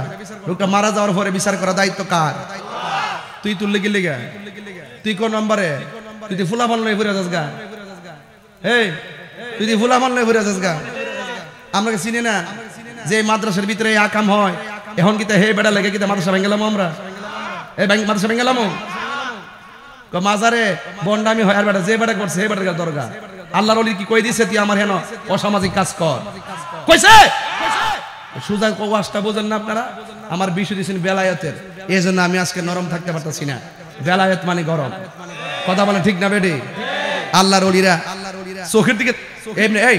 লোকটা মারা যাওয়ার পরে বিচার করা দায়িত্ব কার? তুই তুললে গেলে গা? তুই কোন নম্বরে? তুই ফুলা মানলে ঘুরে যাস গা? এই তুই ফুলা মানলে ঘুরে যাস গা? আমরা চিনি না যে মাদ্রাসার ভিতরে আকাম হয়। এখন কি হে বেড়া লেগে কি মাদ্রাসা ভেঙ্গেলাম আমরা? এই মাদ্রাসা ভেঙ্গেলাম মাজারে বন্ডামি হয়। আর বেটা যে বেটা করছে, হে বেটার দরকার। আল্লাহর ওলি কি কই দিছে তুই আমার হেন অসামাজিক কাজ কর? কইছে? সুজা ওয়াজটা বোঝেন না আপনারা? আমার বিষয় দিয়েছেন বেলায়েতের, এই জন্য আমি আজকে নরম থাকতে পারতেছি না। বেলায়েত মানে গরম। কথা বলেন ঠিক না বেডি? আল্লাহর ওলিরা চোখের দিকে এমনি, এই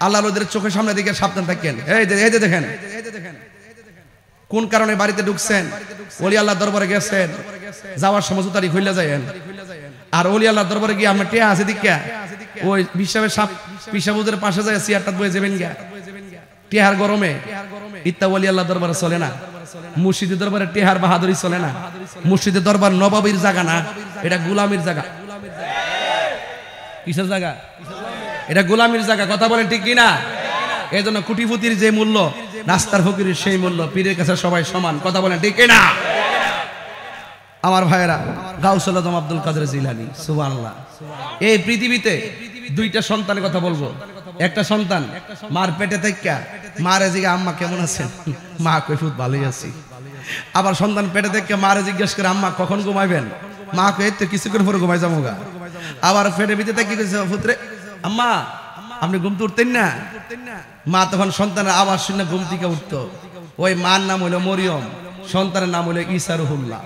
আল্লাহর ওলিদের চোখের সামনে দিকে সাবধান থাকেন। এই যে দেখেন কোন কারণে বাড়িতে ঢুকছেন, ওলি আল্লাহ দরবারে গেছেন, যাওয়ার সময় জুতারি খুইলা যায়েন। আর ওলি আল্লাহ দরবারে গিয়ে আমরা টিয়া আছে দিকা ওই বিশ্বাবের সাপ পিসাবুদের পাশে যায় চেয়ারটা বয়ে যাবেন গিয়া টিহার গরমে। ইত্তা ওলি আল্লাহ দরবারে চলে না। মুর্শিদের দরবারে টিহার বাহাদুরি চলে না। মুর্শিদের দরবার নবাবির জায়গা না, এটা গোলামির জায়গা। কিসের জায়গা? এটা গোলামির জায়গা। কথা বলেন ঠিক কিনা? এই জন্য কুটিপুতির যে মূল্য, রাস্তার ফকিরের সেই মূল্য। পীরের কাছে সবাই সমান। কথা বলেন ঠিক কিনা? আমার ভাইয়েরা, গাউসুল আজম আব্দুল কাদের জিলানী সুবহানাল্লাহ। এই পৃথিবীতে দুইটা সন্তানের কথা বলবো। একটা সন্তান মার পেটে থেকে মারে জিজ্ঞাসা আম্মা কেমন আছেন? মা কই ফুট ভালোই আছি। আবার সন্তান পেটে থেকে মারে জিজ্ঞেস করে আম্মা কখন ঘুমাইবেন? মা কই এই তো কিছুক্ষণ পরে ঘুমাই যাবো গা। আবার পেটের ভিতরে থেকে কইছে পুত্রে আম্মা আপনি ঘুম থেকে উঠতেন না? মা তখন সন্তানের আওয়াজ শুনে ঘুম থেকে উঠতো। ওই মার নাম হইল মরিয়ম, সন্তানের নাম হইল ঈসা রুহুল্লাহ।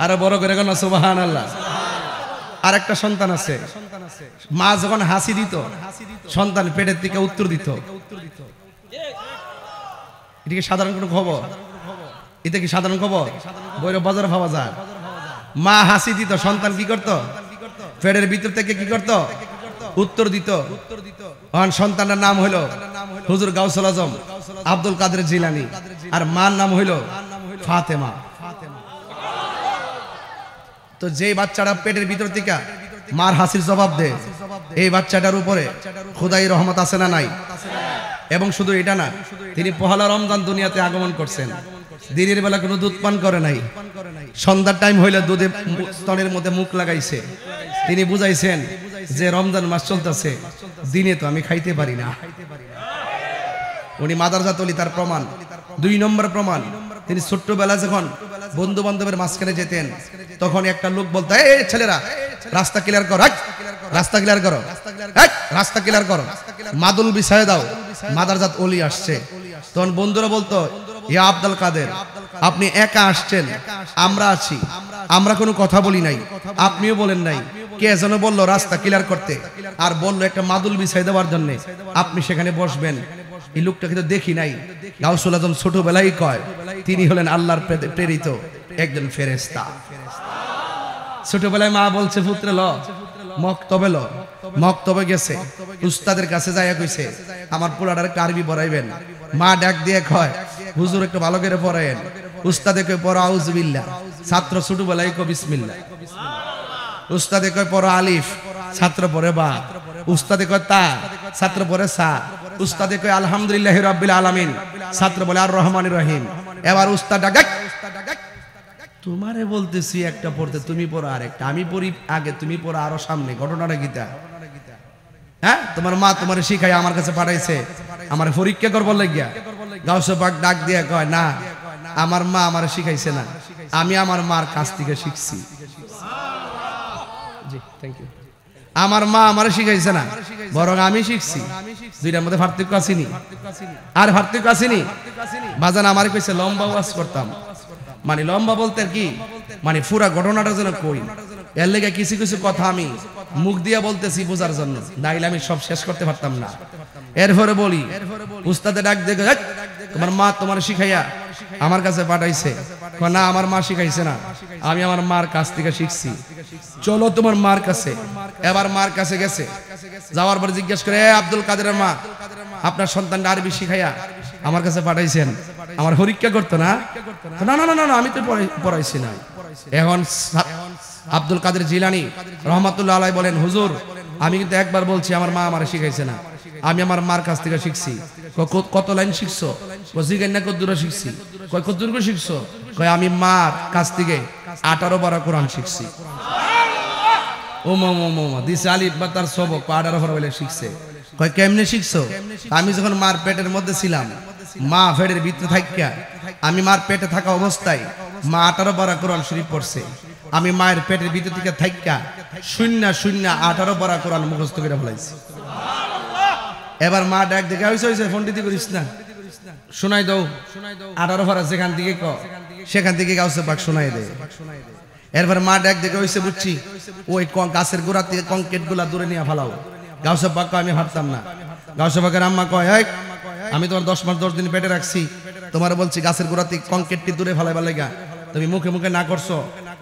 আরো বড় করে কেন সুবহানাল্লাহ। আর একটা সন্তান আছে, মা যখন হাসি দিত সন্তান পেটের থেকে উত্তর দিত। এটা কি সাধারণ কোনো খবর? এটা কি সাধারণ খবর? বৈরব বাজার পাওয়া যায়। মা হাসি দিত, সন্তান কি করত? পেটের ভিতর থেকে কি করত? উত্তর দিত। সন্তানের নাম হইল হুজুর গাউসুল আজম আব্দুল কাদের জিলানী, আর মার নাম হইল ফাতেমা। তো যে বাচ্চাটা পেটের ভিতর থেকে মার হাসির জবাব দেয়, এই বাচ্চাটার উপরে খোদাই রহমত আছে না নাই? এবং শুধু এটা না, তিনি পহেলা রমজান দুনিয়াতে আগমন করছেন। দিনের বেলা কোনো দুধ পান করে নাই। সন্ধ্যার টাইম হইলে দুধে স্তনের মধ্যে মুখ লাগাইছে। তিনি বুঝাইছেন যে রমজান মাস চলতেছে, দিনে তো আমি খাইতে পারি না। উনি মাদারজাত ওলি, তার প্রমাণ। 2 নম্বর প্রমাণ, তিনি ছোট্টবেলা যখন বন্ধু বান্ধবের মাঝখানে যেতেন, তখন একটা লোক বলতো এই ছেলেরা রাস্তা ক্লিয়ার করো, রাস্তা ক্লিয়ার করো, রাস্তা ক্লিয়ার করো, মাদুল বিছায় দাও, মাদারজাত ওলি আসছে। তখন বন্ধুরা বলতো ইয়া আব্দুল কাদের, আপনি একা আসছেন, আমরা আছি, আমরা কোনো কথা বলি নাই, আপনিও বলেন নাই। কে যেন বললো রাস্তা ক্লিয়ার করতে, আর বললো একটা মাদুল বিছাই দেওয়ার জন্য, আপনি সেখানে বসবেন। এই লোকটাকে তো দেখি নাই। গাউসুল আজম ছোটবেলায় কয় তিনি হলেন আল্লাহর প্রেরিত একজন ফেরেশতা। ছোটবেলায় মা বলছে পুত্র ল মক্তবে ল, মক্তবে গেছে, উস্তাদের কাছে যাইয়া কইছে আমার পোলাটার একটা আরবি পড়াইবেন। মা ডাক দিয়ে কয় হুজুর একটু ভালো করে পড়ায়েন। উস্তাদে কয় পড়ো আউযুবিল্লাহ, ছাত্র ছোটবেলায় কয় বিসমিল্লাহ। উস্তাদে কয় পড়ো আলিফ, ছাত্র পড়ে বা। উস্তাদে কয় তা, ছাত্র পড়ে সা। উস্তাদে কয় আলহামদুলিল্লাহি রাব্বিল আলামিন, ছাত্র বলে আর রহমানির রহিম। এবার উস্তাদ ডাক তোমারে বলতেছি একটা পড়তে, তুমি পড়ো আরেকটা, আমি পড়ি আগে তুমি পড়ো আরো সামনে। ঘটনাটা গীতা হ্যাঁ, তোমার মা তোমার শিখাই আমার কাছে পাঠাইছে আমার পরীক্ষা করবার লাগিয়া। গাউসে পাক ডাক দিয়ে কয় না, আমার মা আমার শিখাইছে না, আমি আমার মার কাছ থেকে শিখছি। জি থ্যাংক ইউ। আমার মা আমার শিখাইছে না, বরং আমি শিখছি। দুইটার মধ্যে পার্থক্য আসেনি? আর পার্থক্য আসেনি? বাজান আমার কইছে লম্বা ওয়াজ করতাম, মানে লম্বা বলতে কি মানে পুরা ঘটনাটা যেন কই, এর লেগে কিছু কিছু কথা আমি মুখ দিয়া বলতেছি বোঝার জন্য, নাইলে আমি সব শেষ করতে পারতাম না। এরপরে বলি উস্তাদে ডাক দেখে তোমার মা তোমার শিখাইয়া আমার কাছে পাঠাইছে। না আমার মা শিখাইছে না, আমি আমার মার কাছ থেকে শিখছি। চলো তোমার মার কাছে। এবার মার কাছে গেছে, যাওয়ার পর জিজ্ঞেস করে আব্দুল কাদেরের মা আপনার সন্তানটা আরবি শিখাইয়া আমার কাছে পাঠাইছেন, আমার পরীক্ষা করতো না? না না না না আমি তো পড়াইছি না। এখন আব্দুল কাদের জিলানী রহমাতুল্লাহ আলাইহি বলেন হুজুর আমি কিন্তু একবার বলছি আমার মা আমার শিখাইছে না, আমি আমার মার কাছ থেকে শিখছি। কত লাইন শিখছো? জিজ্ঞাসা না কত দূর শিখছি? কয় কত দূর শিখছো? কয় আমি মার কাছ থেকে 18 পারা কোরআন শিখছি। ও মামা দিছে আলিফ বা তার সবক 18 পারা বলে শিখছে। কয় কেমনে শিখছো? আমি যখন মার পেটের মধ্যে ছিলাম, মা পেটের ভিতরে থাকিয়া আমি মার পেটে থাকা অবস্থায় মা 18 পারা কোরআন শরীফ পড়ছে। আমি মায়ের পেটের ভিতর থেকে থাকিয়া শূন্য 18 পারা কোরআন মুখস্থ করে ফেলাইছি। এবার মা ডাক দেখে হইছে ফন্ডিতি করিস না, শোনাই দাও 18 পারা যেখান থেকে সেখান থেকে গাউসে পাক শোনাই দে। এরপর মা ডাক দেখে হইছে বুঝছি ওই গাছের গোড়া থেকে কংক্রিট গুলা দূরে নিয়ে ফেলাও। গাউসে পাক আমি ভাবতাম না। গাউসে পাকের আম্মা কয় আমি তোমার 10 মাস 10 দিন পেটে রাখছি, তোমার বলছি গাছের গোড়া থেকে কংক্রিটটি দূরে ফেলাইবার লাগা, তুমি মুখে মুখে না করছো,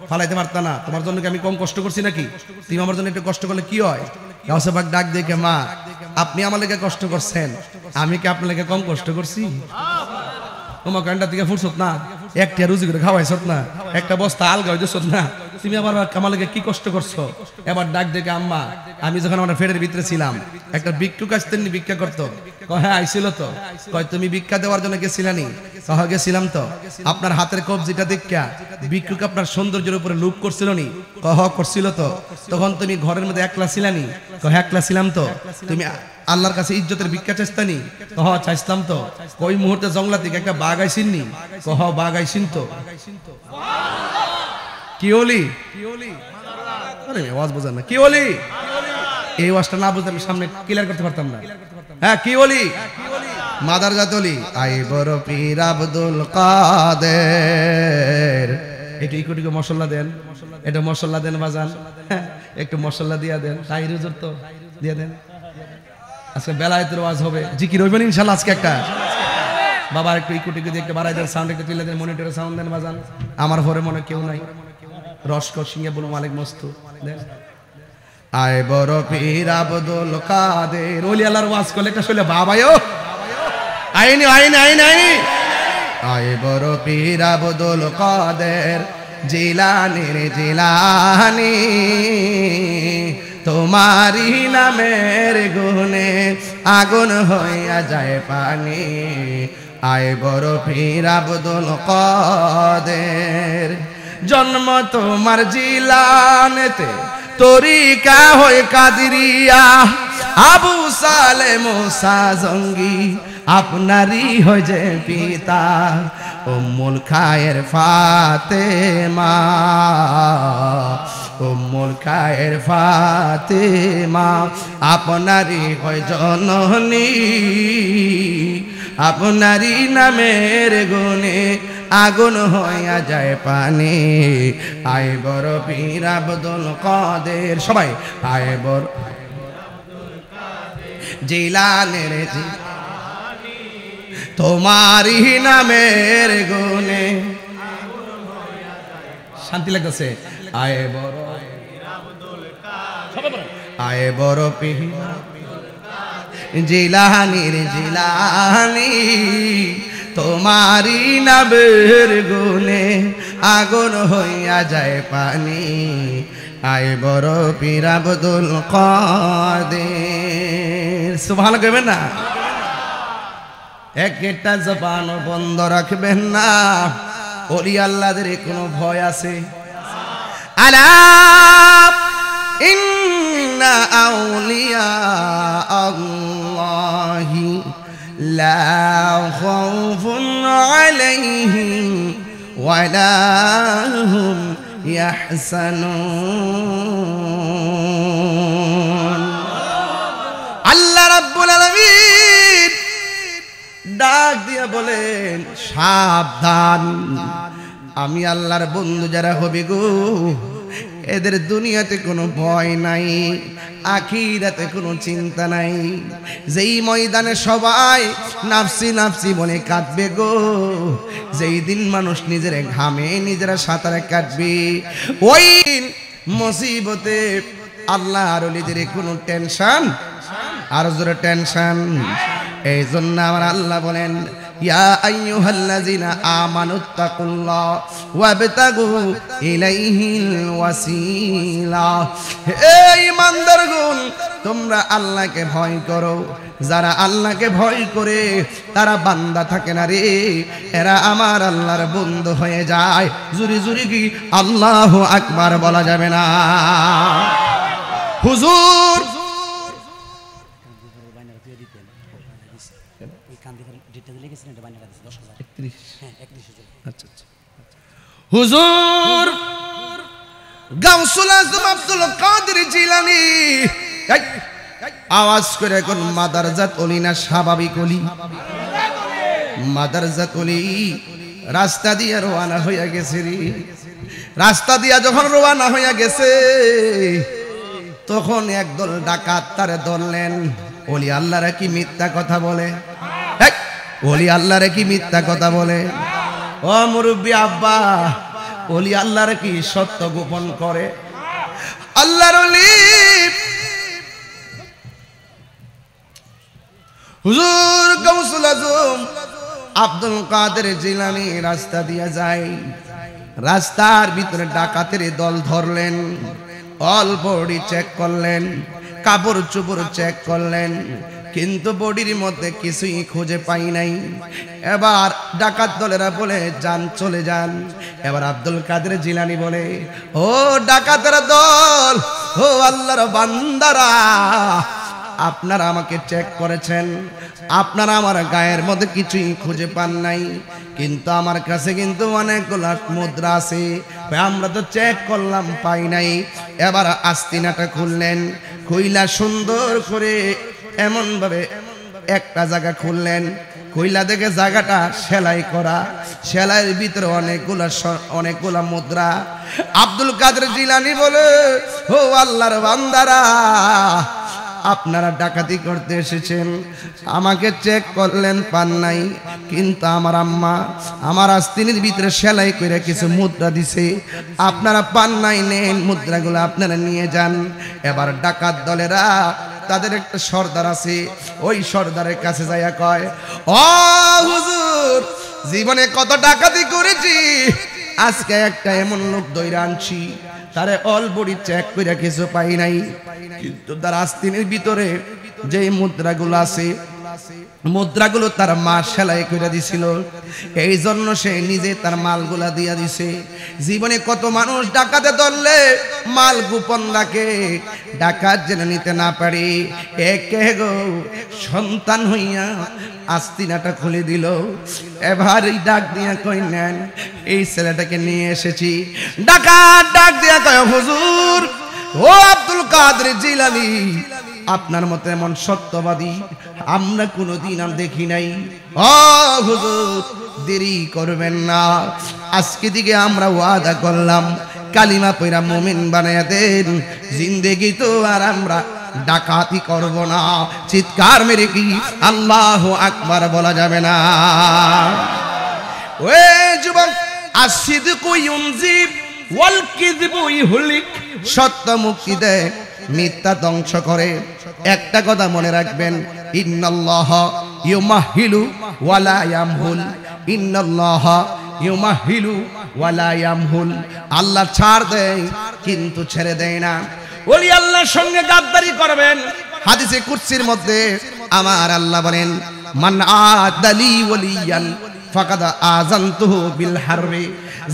ফালাইতে পারতা না। তোমার জন্য কি আমি কম কষ্ট করছি নাকি? তুমি আমার জন্য একটু কষ্ট করলে কি হয়? গাউসে পাক ডাক দেখে মা আপনি আমার লেগে কষ্ট করছেন, আমি কি আপনার লেগে কম কষ্ট করছি? তোমার কান্ডা থেকে ফুরছত না, একটা রুজি করে খাওয়াইছত না, একটা বস্তা আলগা হইতেছ না, তুমি আবার আমার লেগে কি কষ্ট করছো? এবার ডাক দেখে আম্মা আমি যখন আমার ফেরের ভিতরে ছিলাম একটা ভিক্ষুক আসতেন ভিক্ষা করতো। হ্যাঁ আইছিল তো। কয় তুমি ভিক্ষা দেওয়ার জন্য গেছিলানি? গেছিলাম তো। আপনার হাতের কবজিটা দেখা ভিক্ষুক আপনার সৌন্দর্যের উপরে লোভ করছিল নি? করছিল তো। তখন তুমি ঘরের মধ্যে একলা ছিলানি? হ্যাঁ একলা ছিলাম তো। তুমি আল্লাহর কাছে ইজ্জতের ভিক্ষা চাইস্তানি? চাইছিলাম তো। ওই মুহূর্তে জঙ্গলা থেকে একটা বাঘ আইসিননি? বাঘ আইসিন তো। কি হলি? আওয়াজ বোঝেন না? কি হলি? এই ওয়াজটা না বুঝতে আমি সামনে ক্লিয়ার করতে পারতাম না। হ্যাঁ কি বলি? মাদার জাতলি আই বড় পীর আব্দুল কাদের। একটু ইকুটিকে মশলা দেন, এটা মশলা দেন বাজান, একটু মশলা দিয়া দেন। তাই হুজুর তো দিয়া দেন। আজকে বেলায়েতের ওয়াজ হবে, জিকির হইবেন ইনশাআল্লাহ আজকে একটা। বাবা একটু ইকুটিকে দিয়ে একটু বাড়াই দেন, সাউন্ড একটু তুলে দেন, মনিটরে সাউন্ড দেন বাজান। আমার ঘরে মনে কেউ নাই। রসকর সিংহে বলুন মালিক মস্তু দেন। আয় বড় পীর আব্দুল কাদের। ওলি আল্লাহর ওয়াজ করলে একটা শুনলে বাবায়ো আইনি আইনি আইনি আইনি। আয় বড় পীর আব্দুল কাদের জিলানি রে জিলানি, তোমারি নামের গুণে আগুন হইয়া যায় পানি। আয় বড় পীর আব্দুল কাদের, জন্ম তোমার জিলানেতে, তরিকা হয় কাদিরিয়া, আবু সালে মুসা জঙ্গি আপনারই হয় যে পিতা। উম্মুল খায়ের ফাতেমা, উম্মুল খায়ের ফাতেমা আপনারই হয় জননী, আপনারই নামের গুণে আগুন হইয়া যায় পানি। আয় বড় পীর আব্দুল কাদের, সবাই আয় বড় জিলানের তোমারি নামের গুণে। শান্তি লাগতেছে। আয়ে বড় আয়ে বড় পীর জিলানির জিলানি, তোমারি নামের গুণে আগুন হইয়া যায় পানি। আয়ে বড় পীর আব্দুল কাদের। সুবহানাল্লাহ কইবেন না? একটা জবান বন্ধ রাখবেন না। ওলি আল্লাহদের কোনো ভয় আছে? আলা ইন্না আউলিয়া আল্লাহি লা খাউফুন আলাইহিম ওয়ালা হুম ইয়াহসানুন। আল্লাহ রাব্বুল আলামিন ডাক দিয়া বলেন, সাবধান, আমি আল্লাহর বন্ধু যারা হবে গো, এদের দুনিয়াতে কোনো ভয় নাই, আখিরাতে কোনো চিন্তা নাই। যেই ময়দানে সবাই নাফসি নাফসি বলে কাটবে গো, যেই দিন মানুষ নিজের ঘামে নিজেরা সাঁতারে কাটবে, ওই মুসিবতে আল্লাহর ওলিদের কোনো টেনশন, আর জোরে টেনশন। এই জন্য আমার আল্লাহ বলেন, ইয়া আইয়ুহাল্লাযিনা আমানুত্তাকুল্লাহ ওয়াবতাগু ইলাইহিল ওয়াসিলা। হে ঈমানদারগণ, তোমরা আল্লাহকে ভয় করো। যারা আল্লাহকে ভয় করে তারা বান্দা থাকে না রে, এরা আমার আল্লাহর বন্ধু হয়ে যায়। জুরি জুরি কি আল্লাহু আকবার বলা যাবে না? হুজুর হুজুর গাউসুল আজম আব্দুল কাদের জিলানী আওয়াজ করে কোন মাদারজাত ওলি না স্বাভাবিক ওলি? মাদারজাত ওলি রাস্তা দিয়ে রওনা হইয়া গেছে রে। রাস্তা দিয়া যখন রওনা হইয়া গেছে, তখন একদল ডাকাত তারে ধরলেন। ওলি আল্লাহরা কি মিথ্যা কথা বলে? ওলি আল্লাহরা কি মিথ্যা কথা বলে? ও মুরব্বী আব্বা, ওলি আল্লাহরা কি সত্য গোপন করে? আল্লাহর ওলি হুজুর গাউসুল আজম আব্দুল কাদের জিলানী রাস্তা দিয়া যায়। রাস্তার ভিতরে ডাকাতের দল ধরলেন, অল বডি চেক করলেন, কাপড় চোপড় চেক করলেন, কিন্তু বডির মধ্যে কিছুই খুঁজে পাই নাই। এবার ডাকাত দলেরা বলে যান, চলে যান। এবার আব্দুল কাদের জিলানী বলে, ও ডাকাতের দল, ও আল্লাহর বান্দারা, আপনারা আমাকে চেক করেছেন, আপনারা আমার গায়ের মধ্যে কিছুই খুঁজে পান নাই, কিন্তু আমার কাছে কিন্তু অনেকগুলো মুদ্রা আছে, আমরা তো চেক করলাম পাই নাই। এবার আস্তিনাটা খুললেন, খুইলা সুন্দর করে এমন ভাবে একটা জায়গা খুললেন, খুইলা দেখে জায়গাটা সেলাই করা, সেলাইয়ের ভিতরে অনেকগুলা মুদ্রা। আব্দুল কাদের জিলানী বলে, ও আল্লাহর বান্দারা, আপনারা ডাকাতি করতে এসেছেন, আমাকে চেক করলেন পান নাই, কিন্তু আমার আম্মা আমার আস্তিনের ভিতরে সেলাই করে কিছু মুদ্রা দিছে, আপনারা পান নাই, নেন মুদ্রাগুলো আপনারা নিয়ে যান। এবার ডাকাত দলেরা তাদের একটা সর্দার আছে, ওই সর্দারের কাছে যাইয়া কয়, ও হুজুর, জীবনে কত ডাকাতি করেছি, আজকে একটা এমন লোক ধইরা আনছি, তারে অল বডি চেক করে কিছু পাই নাই, কিন্তু তার আস্তিনের ভিতরে যে মুদ্রাগুলো আছে, মুদ্রাগুলো তার মা সেলাই করে দিছিল, এই জন্য সে নিজে তার মালগুলা দিয়া দিছে। জীবনে কত মানুষ ডাকাতে ধরলে মাল গোপন রাখে, ডাকাত যেন নিতে না পারে, একে গো সন্তান হইয়া আস্তিনাটা খুলে দিল। এবার এই ডাক দিয়া কই, নেন, এই ছেলেটাকে নিয়ে এসেছি। ডাকাত ডাক দিয়া কয়, হুজুর, ও আব্দুল কাদের জিলানী, আপনার মতো এমন সত্যবাদী আমরা কোনোদিন আর দেখি নাই। ও হুজুর, দেরি করবেন না, আজকে থেকে আমরা ওয়াদা করলাম, কালিমা পয়রা মুমিন বানায়া দেন, জিন্দেগি তো আর আমরা ডাকাতি করব না। চিৎকার মেরে কি আল্লাহু আকবার বলা যাবে না? ওই যুবক, আসিদকু ইউনজিব ওয়াল কিযবু ইহলিক, সত্য মুক্তি দেয়, মিথ্যা ধ্বংস করে। একটা কথা মনে রাখবেন, ইন্নাল্লাহা ইউমাহিলু ওয়ালা ইয়ামহুল, ইন্নাল্লাহা ইউমাহিলু ওয়ালা ইয়ামহুল। আল্লাহ ছাড় দেয় কিন্তু ছেড়ে দেয় না। ওলি আল্লাহর সঙ্গে গাদ্দারি করবেন, হাদিসে কুদসির মধ্যে আমার আল্লাহ বলেন, মান আদালি ওয়ালিয়ান ফাকাদ আযানতুহু বিল হারবি।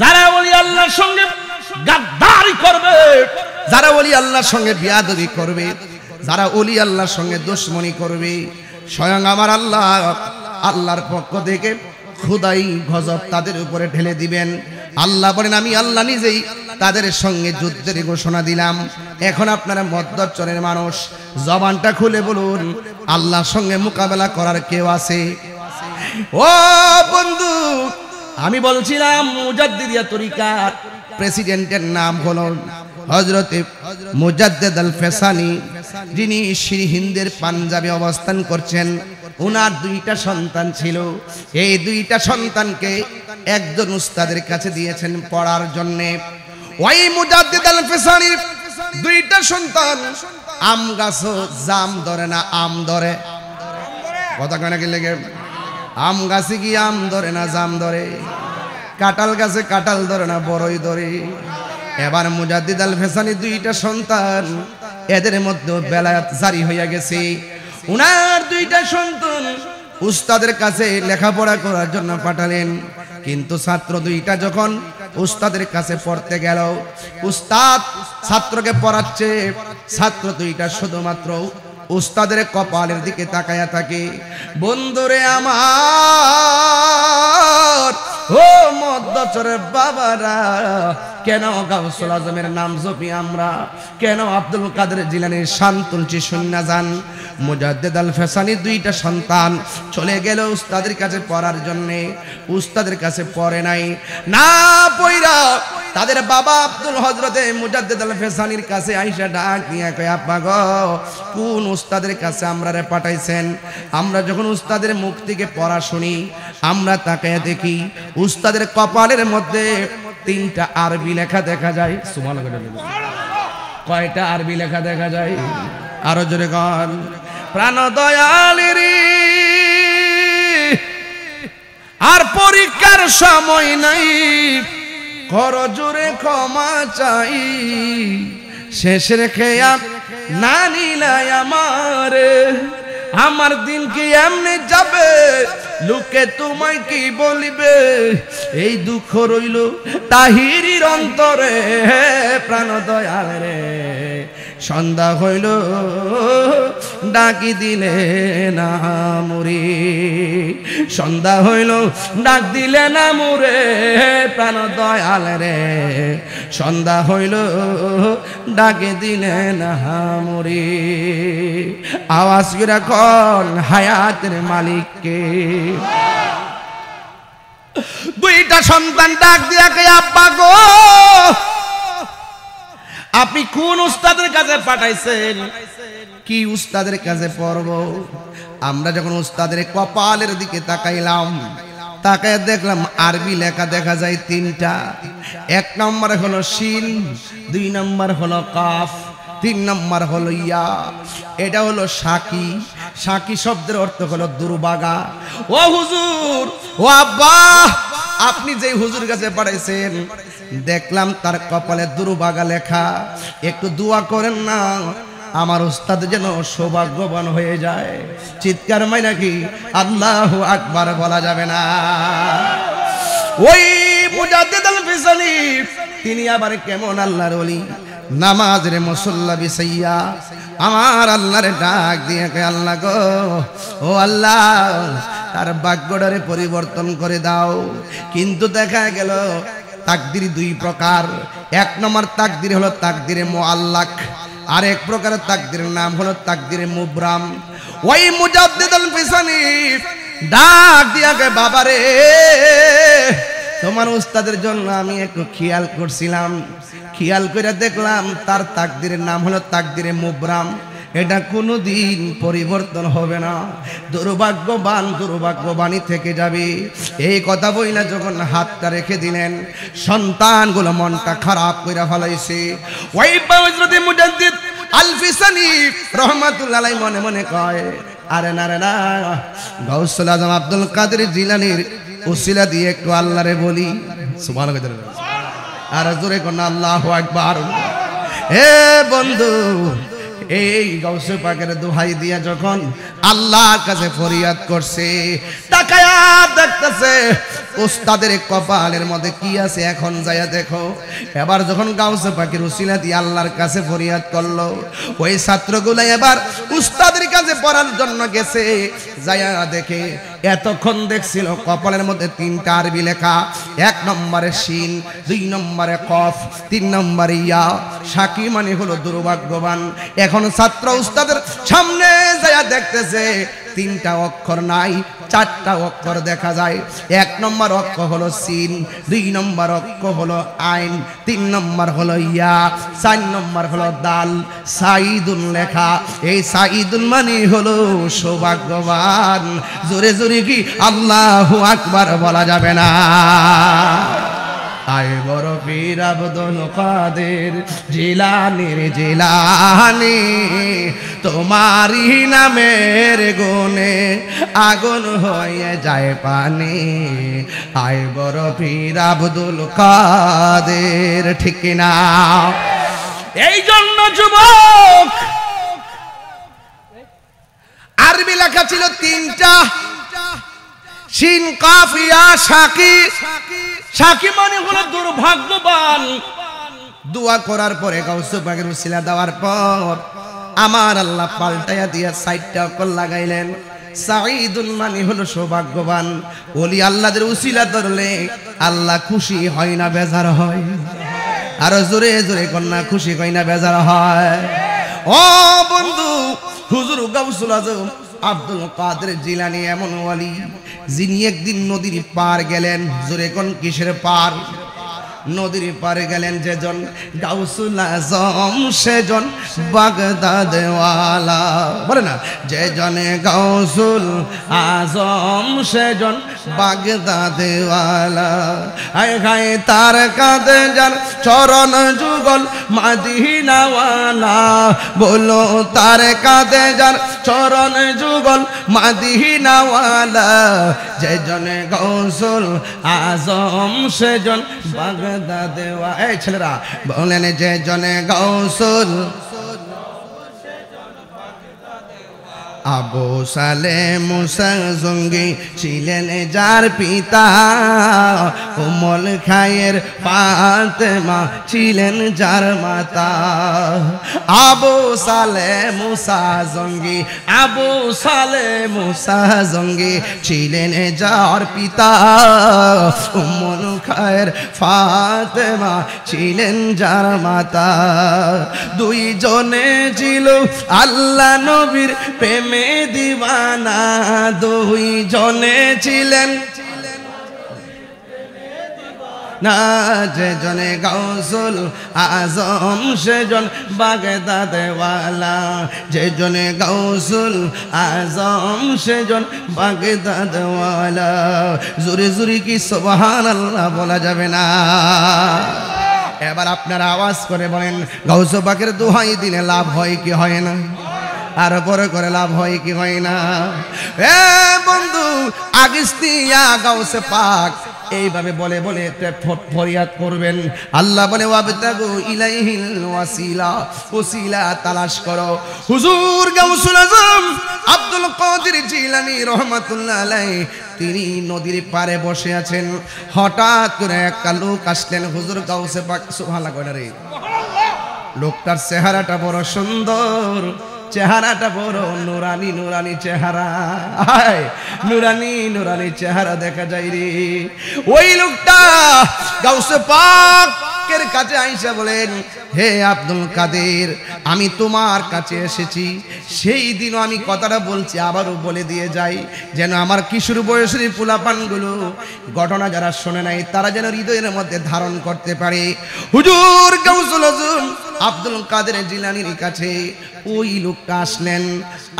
যারা ওলি আল্লাহর সঙ্গে গাদ্দারি করবে, যারা ওলি আল্লাহর সঙ্গে বিয়াদবি করবে, যারা ওলি আল্লাহর সঙ্গে দুশমনি করবে, স্বয়ং আমার আল্লাহ, আল্লাহর পক্ষ থেকে খুদাই গজব তাদের উপরে ঢেলে দিবেন। আল্লাহ বলেন, আমি আল্লাহ নিজেই তাদের সঙ্গে যুদ্ধের ঘোষণা দিলাম। এখন আপনারা মধ্যচরের মানুষ, জবানটা খুলে বলুন, আল্লাহর সঙ্গে মোকাবেলা করার কেউ আছে? ও বন্ধু, আমি বলছিলাম মুজাদ্দিদিয়া তরিকার প্রেসিডেন্টের নাম হলো হযরতে মুজাদ্দেদ আল ফেসানি, যিনি হিন্দের পাঞ্জাবে অবস্থান করছেন। ওনার দুইটা সন্তান ছিল। এই দুইটা সন্তানকে একজন উস্তাদের কাছে দিয়েছেন পড়ার জন্য। ওই মুজাদ্দেদ আল ফেসানির দুইটা সন্তান আম গাছ জাম ধরে না আম ধরে, কথা কেনা কি লেগে? আম গাছে কি আম ধরে না জাম ধরে? কাঁঠাল গাছে কাঁঠাল ধরে না বড়ই ধরে? এবার মুজাদ্দিদ আল ফেসানি দুইটা সন্তান, এদের মধ্যে বেলায়াত জারি হইয়া গেছে। উনার দুইটা সন্তান উস্তাদের কাছে লেখাপড়া করার জন্য পাঠালেন। কিন্তু ছাত্র দুইটা যখন উস্তাদের কাছে পড়তে গেল, উস্তাদ ছাত্রকে পড়াচ্ছে, ছাত্র দুইটা শুধুমাত্র উস্তাদের কপালের দিকে তাকায়া থাকে। বন্ধুরে আমার, ও মধ্যচরের বাবারা, কেন গাউসুল আজমের নাম জপি আমরা? কেন আব্দুল কাদের জিলানীর শান তুলছি শুননা যান? মুজাদ্দেদ আল ফেসানি দুইটা সন্তান চলে গেল উস্তাদের কাছে পড়ার জন্য। উস্তাদের কাছে পড়ে নাই, না পড়া তাদের বাবা আব্দুল হযরতে মুজাদ্দেদ আল ফেসানির কাছে আইসা ডাক নিয়ে কয়, আব্বা গো, কোন উস্তাদের কাছে আমরারে পাঠাইছেন? আমরা যখন উস্তাদের মুখ থেকে পড়া শুনি, আমরা তাকায় দেখি উস্তাদের কপালের মধ্যে 3টা আরবি লেখা দেখা যায়। সুবহানাল্লাহ। কয়টা আরবি লেখা দেখা যায়? আরো জোরে গান। প্রাণ দয়ালের আর পরীক্ষার সময় নাই, কর জোরে ক্ষমা চাই, শেষের খেয়া না নিলাই আমারে, আমার দিন কি এমনি যাবে, লোকে তোমায় কি বলিবে, এই দুঃখ রইল তাহিরির অন্তরে। প্রাণ দয়াল রে, সন্ধ্যা হইল ডাকি দিলে না মুরে, সন্ধ্যা হইল ডাক দিলে না মুরে। প্রাণ দয়াল রে, সন্ধ্যা হইল ডাকে দিলে না মুরে। আওয়াজ করে কোন হায়াতের মালিককে? দুইটা সন্তান ডাক দিয়া কে, আব্বা গো, আপনি কোন উস্তাদের কাছে পাঠাইছেন? কি উস্তাদের কাছে পড়ব? আমরা যখন উস্তাদের কপালের দিকে তাকাইলাম, তাকায় দেখলাম আরবি লেখা দেখা যায় 3টা। 1 নম্বর হলো শিন, 2 নম্বর হলো কাফ, 3 নম্বর হলো ইয়া। এটা হলো সাকি। সাকি শব্দের অর্থ হলো দুর্বাগা। ও হুজুর, ও আব্বা, আপনি যে হুজুর কাছে পাঠাইছেন, দেখলাম তার কপালে দুর্বাগা লেখা। একটু দোয়া করেন না, আমার উস্তাদ যেন সৌভাগ্যবান হয়ে যায়। চিৎকার মাই নাকি আল্লাহু আকবার বলা যাবে না? ওই মুজাদ্দিদ আল ফিসানি তিনি আবার কেমন আল্লাহর ওলি, নামাজের মুসল্লা বিছাইয়া আমার আল্লাহরে ডাক দিয়ে কয়, আল্লাহ গো, ও আল্লাহ, তার ভাগ্যটারে পরিবর্তন করে দাও। কিন্তু দেখা গেল তাকদির 2 প্রকার। 1 নম্বর তাকদির হলো তাকদিরে মুআল্লাক, আর এক প্রকারের তাকদিরের নাম হলো তাকদিরে মুবরাম। ওই মুজাদ্দিদ আল ফিসানি ডাক দিয়া কে, বাবারে, তোমার উস্তাদের জন্য আমি একটু খেয়াল করছিলাম, খেয়াল করে দেখলাম তার তাকদিরের নাম হলো তাকদিরে মুবরাম। এটা কোনোদিন পরিবর্তন হবে না, দুর্ভাগ্যবানই থেকে যাবে। এই কথা বইলা যখন হাতটা রেখে দিলেন, সন্তানগুলো মনটা খারাপ কইরা ফেলাইছে। ওই হযরত মুজাদ্দিদ আল-ফিসানি রাহমাতুল্লাহ আলাইহি মনে মনে কয়, আরে না রে না, গাউসুল আজম আব্দুল কাদের জিলানীর উসিলা দিয়ে একটু আল্লাহরে বলি। সুবহানাল্লাহ, আর জোরে কোন আল্লাহু আকবার। হে বন্ধু, এই গাউসে পাকের দোহাই দিয়া যখন আল্লাহর কাছে ফরিয়াদ করছে, তাকায়া দেখতেছে উস্তাদের কপালের মধ্যে কি আছে, এখন যাইয়া দেখো। এবার যখন গাউসে পাকের উসিলা দিয়ে আল্লাহর কাছে ফরিয়াদ করলো, ওই ছাত্রগুলো এবার উস্তাদের কাছে পড়ার জন্য গেছে। যাইয়া দেখে এতক্ষণ দেখছিল কপালের মধ্যে 3টা আরবি লেখা, 1 নম্বরে শিন, 2 নম্বরে কফ, 3 নম্বরে ইয়া। সাকি মানে হলো দুর্ভাগ্যবান। এখন ছাত্র উস্তাদের সামনে যাইয়া দেখতেছে 3টা অক্ষর নাই, 4টা অক্ষর দেখা যায়। 1 নম্বর অক্ষর হলো সিন, 2 নম্বর অক্ষর হলো আইন, 3 নম্বর হলো ইয়া, 4 নম্বর হলো দাল। সাইদুন লেখা, এই সাইদুন মানে হলো সৌভাগ্যবান। জোরে জোরে কি আল্লাহু আকবার বলা যাবে না? আয় বড় পীর আব্দুল কাদের জিলানীর জিলানী, তোমারই নামের গুণে আগুন হয়ে যায় পানি। আয় বড় পীর আব্দুল কাদের, ঠিক না? এই জন্য যুবক, আরবি লেখা ছিল 3টা, শিন, কাফ, ইয়া, সাকি। সাকি মানে হলো দুর্ভাগ্যবান। দোয়া করার পরে গাউসে পাকের উসিলা দেওয়ার পর আমার আল্লাহ পাল্টাইয়া দিয়া 4টা অক্ষর লাগাইলেন। সাঈদুন মানে হলো সৌভাগ্যবান। ওলি আল্লাহদের উসিলা ধরলে আল্লাহ খুশি হয় না বেজার হয়? আরো জোরে জোরে কন্যা, খুশি হয় না বেজার হয়? ও বন্ধু, হুজুর গাউসুল আজম আব্দুল কাদের জিলানী এমন ওয়ালি যিনি একদিন নদীর পার গেলেন। জোরে কোন কিসের পার? নদীর পারে গেলেন যেজন, গাউসুল আজম সেজন বাগদাদওয়ালা। বলে না, যেজনে গাউসুল আজম সেজন বাগদাদওয়ালা। আয় গায়ে তার কাঁধে যার চরণ যুগল মাদিনাওয়ালা। বলো তার কাঁধে যার চরণ যুগল মাদিনাওয়ালা। যেজনে গাউসুল আজম সেজন বাগদাদওয়ালা। এই ছেলেরা বলেন, যেজনে গাউসুল আবু সালে মুসা জঙ্গি ছিলেন যার পিতা। উম্মুল খায়ের ফাতেমা ছিলেন যার মাতা। আবু সালে মুসা জঙ্গি, আবু সালে মুসা জঙ্গি ছিলেন যার পিতা। উম্মুল খায়ের ফাতেমা ছিলেন যার মাতা। 2 জনে ছিল আল্লাহ নবীর প্রেমে দিওয়ানা। 2 জনে ছিলেন না, যেজনে গাউসুল আজম সেজন বাগদাদওয়ালা। যেজনে গাউসুল আজম সেজন বাগদাদওয়ালা। জোরে জোরে কি সুবহানাল্লাহ বলা যাবে না? এবার আপনারা আওয়াজ করে বলেন, গাউসে পাকের দোহাই দিলে লাভ হয় কি হয় না? আর পরে করে লাভ হয় কি হয় না? এ বন্ধু, আগিস্তিয়া গাউসে পাক এইভাবে বলে বলে ফরিয়াদ করবেন। আল্লাহ বলে, ওয়াবতাগু ইলাইহিল ওয়াসিলা, ওসিলা তালাশ করো। হুজুর গাউসুল আজম আব্দুল কাদের জিলানী রাহমাতুল্লাহ আলাইহি তিনি নদীর পারে বসে আছেন। হঠাৎ করে একটা লোক আসলেন হুজুর গাউসে পাক। সুবহানাল্লাহ কইনা রে, লোকটার চেহারাটা বড় সুন্দর, চেহারাটা বড় নুরানি নুরানি চেহারা। নুরানি নুরানি চেহারা দেখা যায় রে। ওই লোকটা গাউসে পাকের কাছে আইসা বলেন, হে আব্দুল কাদের, আমি তোমার কাছে এসেছি। সেই দিনও আমি কথাটা বলছি, আবারও বলে দিয়ে যাই, যেন আমার কিশোর বয়সের পোলাপানগুলো ঘটনা যারা শোনে নাই তারা যেন হৃদয়ের মধ্যে ধারণ করতে পারে। হুজুর গাউসুল আজম আব্দুল কাদের জিলানীর কাছে ওই লোকটা আসলেন।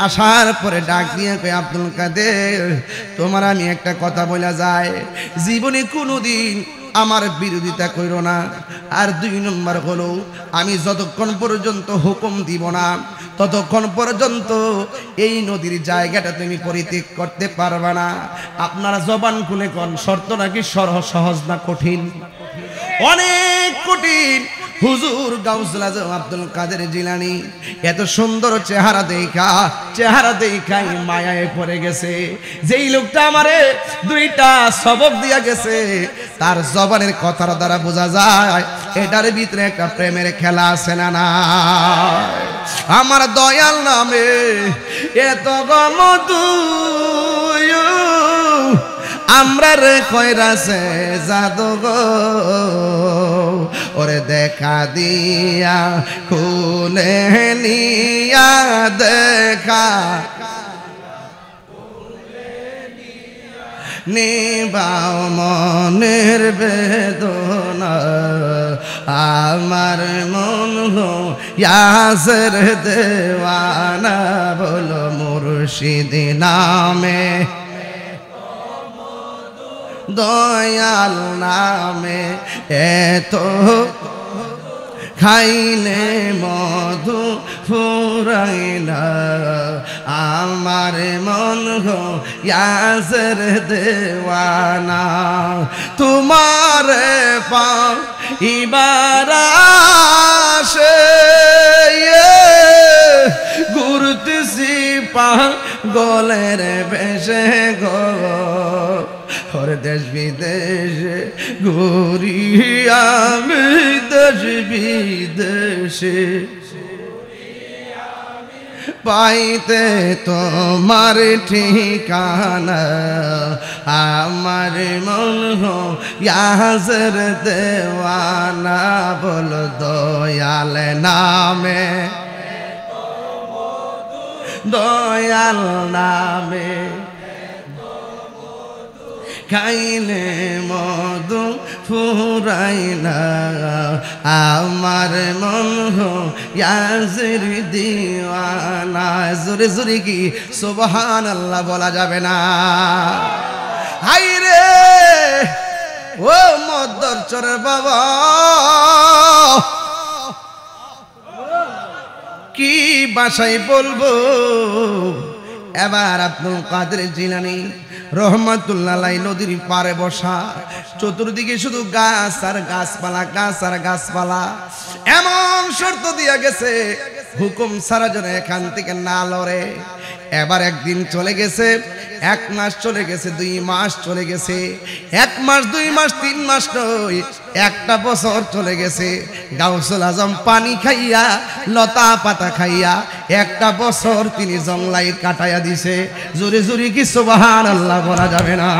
আসার পরে ডাক দিয়ে কয়, আব্দুল কাদের, তোমার আমি একটা কথা বলা যায়, জীবনে কোনোদিন আমার বিরোধিতা করো না। আর 2 নম্বর হলো, আমি যতক্ষণ পর্যন্ত হুকুম দিব না ততক্ষণ পর্যন্ত এই নদীর জায়গাটা তুমি পরিত্যাগ করতে পারবে না। আপনারা জবান খুলে কোন শর্ত নাকি সহজ না কঠিন? অনেক কঠিন। হুজুর গাউসুল আজম আব্দুল কাদের জিলানী এত সুন্দর চেহারা দেখাই মায়ায় পড়ে গেছে। যেই লোকটা আমারে 2টা সবক দিয়া গেছে, তার জবানের কথার দ্বারা বোঝা যায় এটার ভিতরে একটা প্রেমের খেলা আছে না না। আমার দয়াল নামে এত গমতু আমরা রে কইরাছে জাদু গো, ওরে দেখা দিয়া খুলে নিয়া দেখা নিবাও মনের বেদনা, আমার মন ইয়াসের দেওয়ানা, বলো মুর্শিদ নামে দয়াল নামে এত খাইলে মধু ফুরাই না, আমার মন ইয়াসের দেওয়ানা, তোমার পাও ইবার আসে ঘুরতেছি পা গলের বেশে গো, ওর দেশ বিদেশে ঘুরি আমি, দেশ বিদেশে পাইতে তোমার ঠিকানা, আমার মন ইয়াসের দেওয়ানা, বল দয়াল নামে দয়াল নামে খাইলে মধু ফুরাই না, আমার মন ইয়াসের দিওয়ানা। জোরে জোরে কি সুবহানাল্লাহ বলা যাবে না? হাই রে ও মদ্দরচরের বাবা, কি ভাষায় বলবো? এবার আব্দুল কাদের জিলানী রহমাতুল্লাহ আলাইহি নদীর পারে বসা, চতুর্দিকে শুধু গাছ আর গাছপালা, গাছ আর গাছপালা। এমন শর্ত দিয়া গেছে হুকুম ছাড়া যেন এখান থেকে না লড়ে। এবার একদিন চলে গেছে, 1 মাস চলে গেছে, 2 মাস চলে গেছে, 1 মাস 2 মাস 3 মাস নয়, 1টা বছর চলে গেছে। গাউসুল আজম পানি খাইয়া লতা পাতা খাইয়া 1টা বছর তিনি জংলাই কাটাইয়া দিছে। জোরে জোরে কি সুবহানাল্লাহ বলা যাবে না?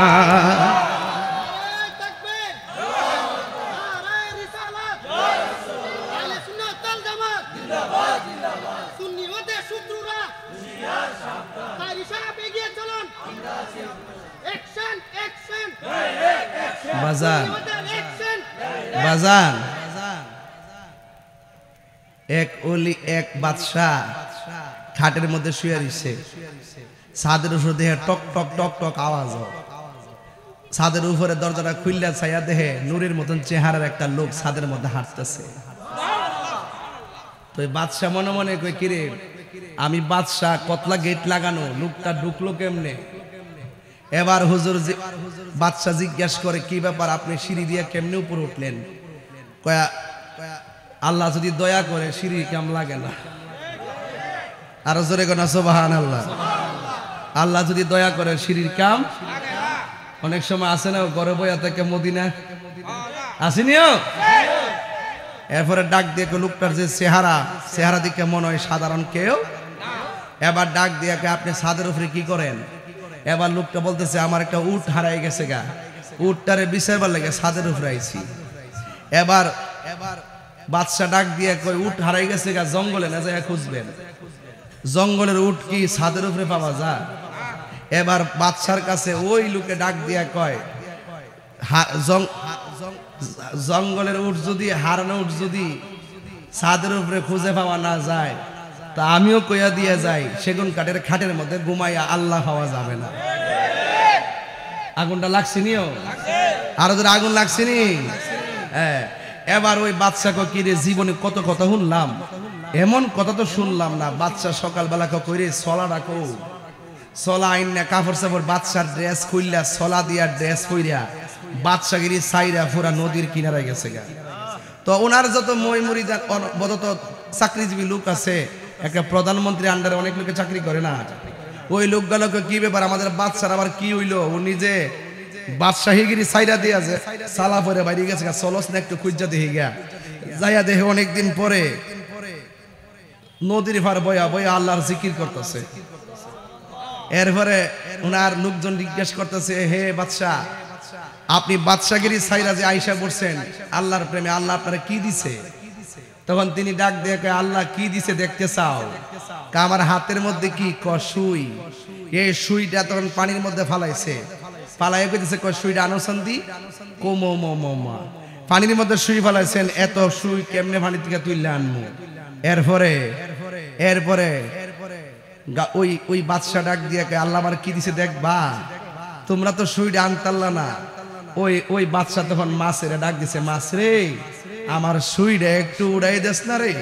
বাজান এক ওলি এক বাদশা খাটের মধ্যে শুয়ে রইছে, ছাদের উপর দেহে টক টক টক টক আওয়াজ। ছাদের উপরে দরজাটা খুললা ছায়া দেহে নূরের মতন চেহারার একটা লোক ছাদের মধ্যে হাঁটতেছে। তো বাদশা মনে মনে কই, কিরে আমি বাদশা, কতলা গেট লাগানো, লোকটা ঢুকলো কেমনে? এবার হুজুর বাদশা জিজ্ঞেস করে, কি ব্যাপার, আপনি সিঁড়ি দিয়ে কেমনে উপরে উঠলেন? কয়া, আল্লাহ যদি দয়া করে সিঁড়ি কাম লাগে না। আরো জোরে কোন সুবহানাল্লাহ। আল্লাহ যদি দয়া করে সিঁড়ির কাম, অনেক সময় আসে না ঘরে বইয়া থেকে মদিনা আসেনিও। এরপরে ডাক দিয়ে লোকটার যে চেহারা দিকে মনে হয় সাধারণ কেউ। এবার ডাক দিয়ে, আপনি ছাদের উপরে কি করেন? এবার লোকটা বলতেছে, আমার একটা উট হারাই গেছে গা, উটটারে বিচারবার লাগে ছাদের উপরে আইছি। এবার বাদশা ডাক দিয়ে কয়, উট হারাই গেছে গা, জঙ্গলে না যায় খুঁজবেন। জঙ্গলের উট কি ছাদের উপরে পাওয়া যায়? এবার বাদশার কাছে ওই লোকে ডাক দিয়া কয়, জঙ্গলের উট যদি, হারানো উট যদি ছাদের উপরে খুঁজে পাওয়া না যায়, তা আমিও কইয়া দিয়ে যাই, সেগুন কাঠের খাটের মধ্যে ঘুমাইয়া আল্লাহ পাওয়া যাবে না। আগুনটা লাগছিনিও, আরো ধরে আগুন লাগছিনি। হ্যাঁ, এবার ওই বাদশাকে কি রে, জীবনে কত কথা শুনলাম, এমন কথা তো শুনলাম না। বাদশা সকালবেলা কইরে সলা রাখো, সলা আইন না কাপড় চাপড়, বাদশার ড্রেস খুললা সলা দিয়া ড্রেস কইরা বাদশাগিরি সাইরা পুরা নদীর কিনারে গেছে গা। তো ওনার যত মই মুড়ি যত চাকরিজীবী লোক আছে, একটা প্রধানমন্ত্রী আন্ডারে অনেক লোকে চাকরি করে না, ওই লোকগুলোকে কি ব্যাপার, আমাদের বাদশার আবার কি হইলো, ও নিজে বাদশাহীগিরি সাইরা দিয়া যে সালা পরে বাইরে গেছে, চলস না একটু খুঁজা দেখি গা, যাইয়া দেখে অনেকদিন পরে নদীর পার বয়া বয়া আল্লাহর জিকির করতেছে। এরপরে ওনার লোকজন জিজ্ঞেস করতেছে, হে বাদশা, আপনি বাদশাগিরি সাইরা যে আইসা পড়ছেন আল্লাহর প্রেমে, আল্লাহ আপনারা কি দিছে? তখন তিনি ডাক দিয়ে কয়, আল্লাহ কি দিছে দেখতে চাও? আমার হাতের মধ্যে কি? সুই। এই সুইটা তখন পানির মধ্যে ফালাইছে, ফালাই কইতেছে, সুইটা আনোসন্দি কোমা, পানির মধ্যে সুই ফালাইছেন, এত সুই কেমনে পানি থেকে তুললে আনবো? এরপরে ওই বাদশা ডাক দিয়ে কয়, আল্লাহ আমার কি দিছে দেখবা? তোমরা তো সুইটা আনতাল্লা না। ওই বাদশা তখন মাছের ডাক দিছে, মাছ রে, আমার সুইটা একটু উড়াই দেস না রে।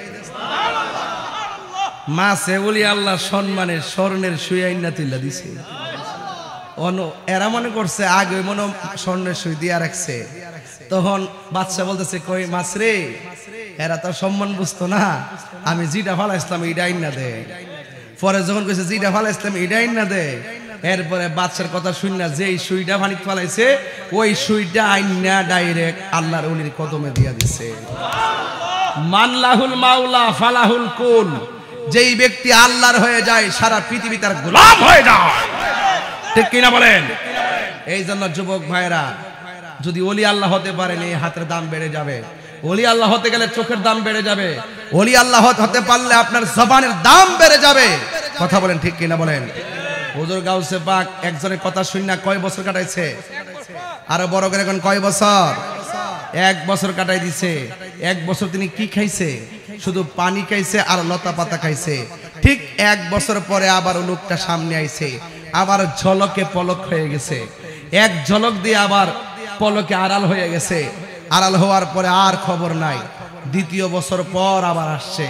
মাছে বলি আল্লাহ সম্মানের স্বর্ণের সুই আইনা তুইলা দিছে। এরা মনে করছে আগে মনে স্বর্ণের সুই দিয়া রাখছে। তখন বাদশা বলতেছে, কই মাছ রে, এরা তো সম্মান বুঝতো না, আমি যেটা ফালাইছিলাম এইটা আইনা দে। পরে যখন কইছে যেটা ফালাইছিলাম এইটা আইনা দে, এরপরে বাদশার কথা শুননা যেই সুইটা পানি ফালাইছে ওই সুইটা আইনা ডাইরেক্ট আল্লাহর ওলির কদমে দিয়া দিছে। মানলাহুল মাওলা ফালাহুল কুল, যেই ব্যক্তি আল্লাহর হয়ে যায় সারা পৃথিবী তার গোলাম হয়ে যায়। ঠিক কিনা বলেন? এই জন্য যুবক ভাইরা, যদি ওলি আল্লাহ হতে পারেন এই হাতের দাম বেড়ে যাবে, ওলি আল্লাহ হতে গেলে চোখের দাম বেড়ে যাবে, ওলি আল্লাহ হতে পারলে আপনার জবানের দাম বেড়ে যাবে। কথা বলেন ঠিক কিনা বলেন? হুজুর গাউসে পাক একজনের কথা শুননা কয় বছর কাটাইছে? আরো বড় করে এখন কয় বছর? 1 বছর কাটাই দিছে। 1 বছর তিনি কি খাইছে? শুধু পানি খাইছে আর লতা পাতা খাইছে। ঠিক 1 বছর পরে আবার লোকটা সামনে আইছে, আবার ঝলকে পলক হয়ে গেছে, এক ঝলক দিয়ে আবার পলকে আড়াল হয়ে গেছে। আড়াল হওয়ার পরে আর খবর নাই। 2য় বছর পর আবার আসছে।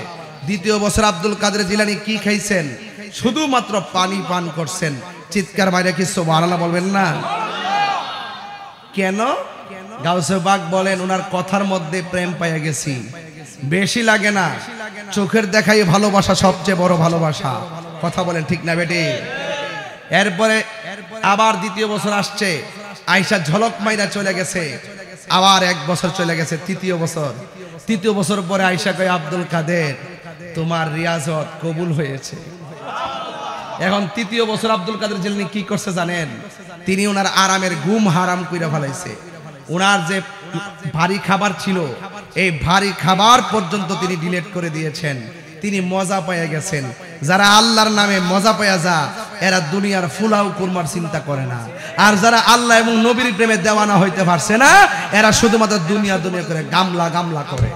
2য় বছর আব্দুল কাদের জিলানী কি খাইছেন? শুধুমাত্র পানি পান করছেন। চিৎকার বাইরে কি সুবহানাল্লাহ বলবেন না? কেন? গাউসে পাক বলেন, ওনার কথার মধ্যে প্রেম পাইয়া গেছি। বেশি লাগে না, চোখের দেখাই ভালোবাসা সবচেয়ে বড় ভালোবাসা। কথা বলেন ঠিক না বেটি? এরপরে আবার 2য় বছর আসছে, আয়েশা ঝলক মাইরা চলে গেছে। আবার 1 বছর চলে গেছে, 3য় বছর। 3য় বছর পরে আয়েশা কয়, আব্দুল কাদের তোমার রিয়াজত কবুল হয়েছে। এখন 3য় বছর আব্দুল কাদের জিলানী কি করছে জানেন? তিনি ওনার আরামের ঘুম হারাম কইরা ফেলাইছে। ওনার যে ভারী খাবার ছিল, এই ভারী খাবার পর্যন্ত তিনি ডিলিট করে দিয়েছেন। তিনি মজা পাইয়া গেছেন। যারা আল্লাহর নামে মজা পাইয়া যা, এরা দুনিয়ার ফুলাও কুরমার চিন্তা করে না। আর যারা আল্লাহ এবং নবীর প্রেমে দেওয়ানা হইতে পারছে না, এরা শুধুমাত্র দুনিয়া দুনিয়া করে গামলা গামলা করে।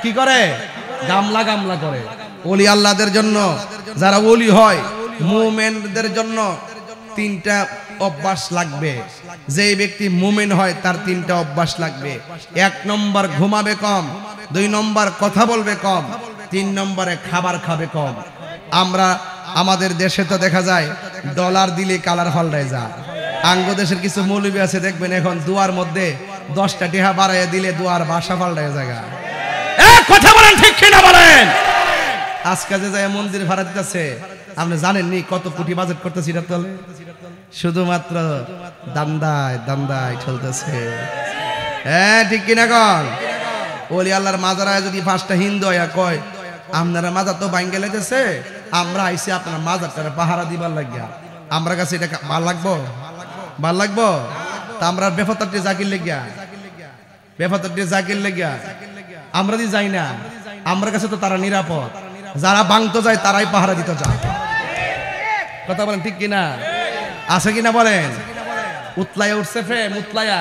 কি করে? গামলা গামলা করে। ওলি আল্লাহদের জন্য, যারা ওলি হয়, মুমিনদের জন্য 3টা অভ্যাস লাগবে। যেই ব্যক্তি মুমিন হয় তার 3টা অভ্যাস লাগবে। 1 নম্বর ঘুমাবে কম, 2 নম্বর কথা বলবে কম, 3 নম্বরে খাবার খাবে কম। আমরা আমাদের দেশে তো দেখা যায় ডলার দিলে কালার পাল্টায় যায়। আঙ্গ দেশের কিছু মৌলবি আছে দেখবেন, এখন দুয়ার মধ্যে 10টা টিহা বাড়াইয়া দিলে দুয়ার ভাষা পাল্টায় যায়। কথা বলেন ঠিক কিনা বলেন? আজকে যে যায় মন্দির ভাড়া দিতেছে, আপনি জানেননি কত কোটি বাজেট করতেছি? এটা তলে শুধুমাত্র দান্দায় চলতেছে। হ্যাঁ ঠিক কিনা কন? ওলি আল্লাহর মাজারায় যদি 5টা হিন্দু আয়া কয়, আপনারা মাজার তো ভাঙ্গে লেগেছে, আমরা আইসি আপনার মাজারটারে পাহারা দিবার লাগিয়া, আমরা কাছে এটা ভাল লাগবো? ভাল লাগবো? তা আমরা বেফাতারটি জাকির লেগিয়া আমরা দি যাই না, আমার কাছে তো তারা নিরাপদ। যারা ভাঙতে যায় তারাই পাহারা দিতে যায়। কথা বলেন ঠিক কিনা? আছে কিনা বলেন? উতলায়া উঠছে ফ্রেম, উতলায়া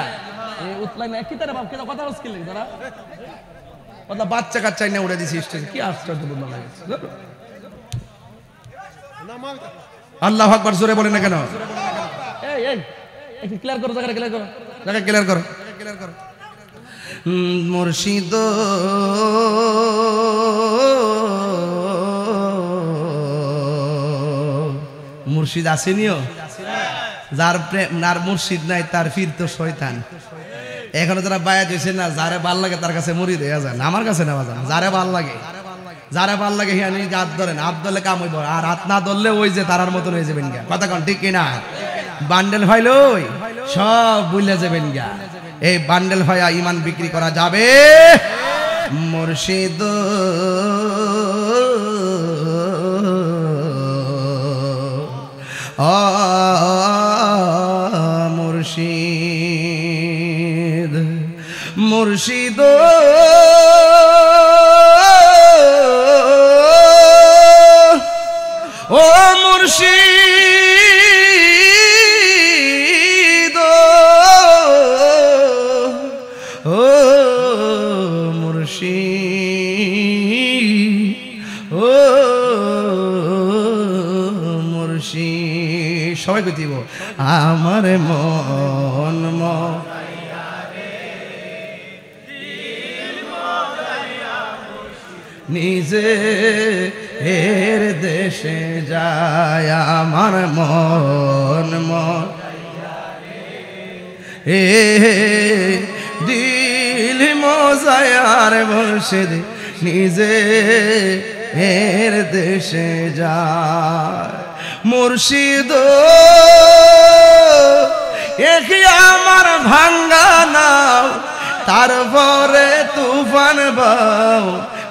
এই উতলাই না কি তারা বাপ কেন কথা হচ্ছে কি তারা? मतलब বাচ্চা কাচ্চাই না উড়ে দিছি স্টেজে কি আশ্চর্য বললাম আল্লাহু আকবার জোরে বলেন না কেন এই এই ক্লিয়ার করো জায়গা ক্লিয়ার করো মুর্শিদ মুর্শিদ আসেনিও যার প্রেম নার মুর্শিদ নাই তার ফির তো শয়তান এখনো যারা বায়াত হইছে না যারে ভাল লাগে তার কাছে মুড়ি দেয়া যায় আমার কাছে নেওয়া যায় যারে ভাল লাগে হিয়ানি হাত ধরেন হাত ধরলে কাম হইব আর হাত না ধরলে ওই যে তারার মতন হয়ে যাবেন গা কথা কোন ঠিক কিনা বান্ডেল হইলই সব ভুলে যাবেন গা এই বান্ডেল হয়া ঈমান বিক্রি করা যাবে মুর্শিদ মুর্শিদ মুর্শিদ ও মুর্শিদ ও মুর্শিদ ও মুর্শিদ সবাই কইতিব আমার মন নিজে এর দেশে যায় আমার মন এ দিল মজায়ার মুর্শিদ নিজে এর দেশে যায় মুর্শিদ একই আমার ভাঙ্গা নাও তারপরে তুফান বাও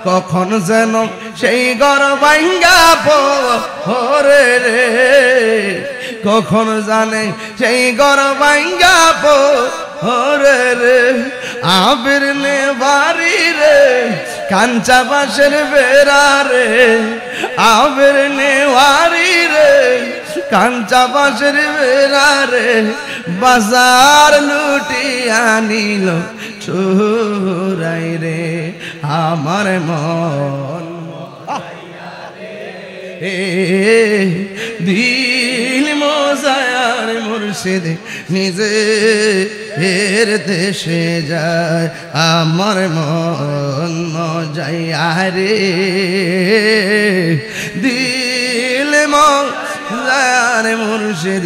কখন যেন সেই ঘর ভাঙ্গা পড়ে রে কখন জানে সেই ঘর ভাঙ্গা পড়ে রে আবির নে বাড়ি রে কাঞ্চা বাঁশের বেড়া রে আবির নে বাড়ি রে কাঞ্চা বাঁশের বেড়া রে বাজার লুটিয়া নিল চোরাই রে আমার মন দিল মজায়ার মুর্শিদ নিজে এর দেশে যায় আমার মন মজায়া রে দিল মজায়ার মুর্শিদ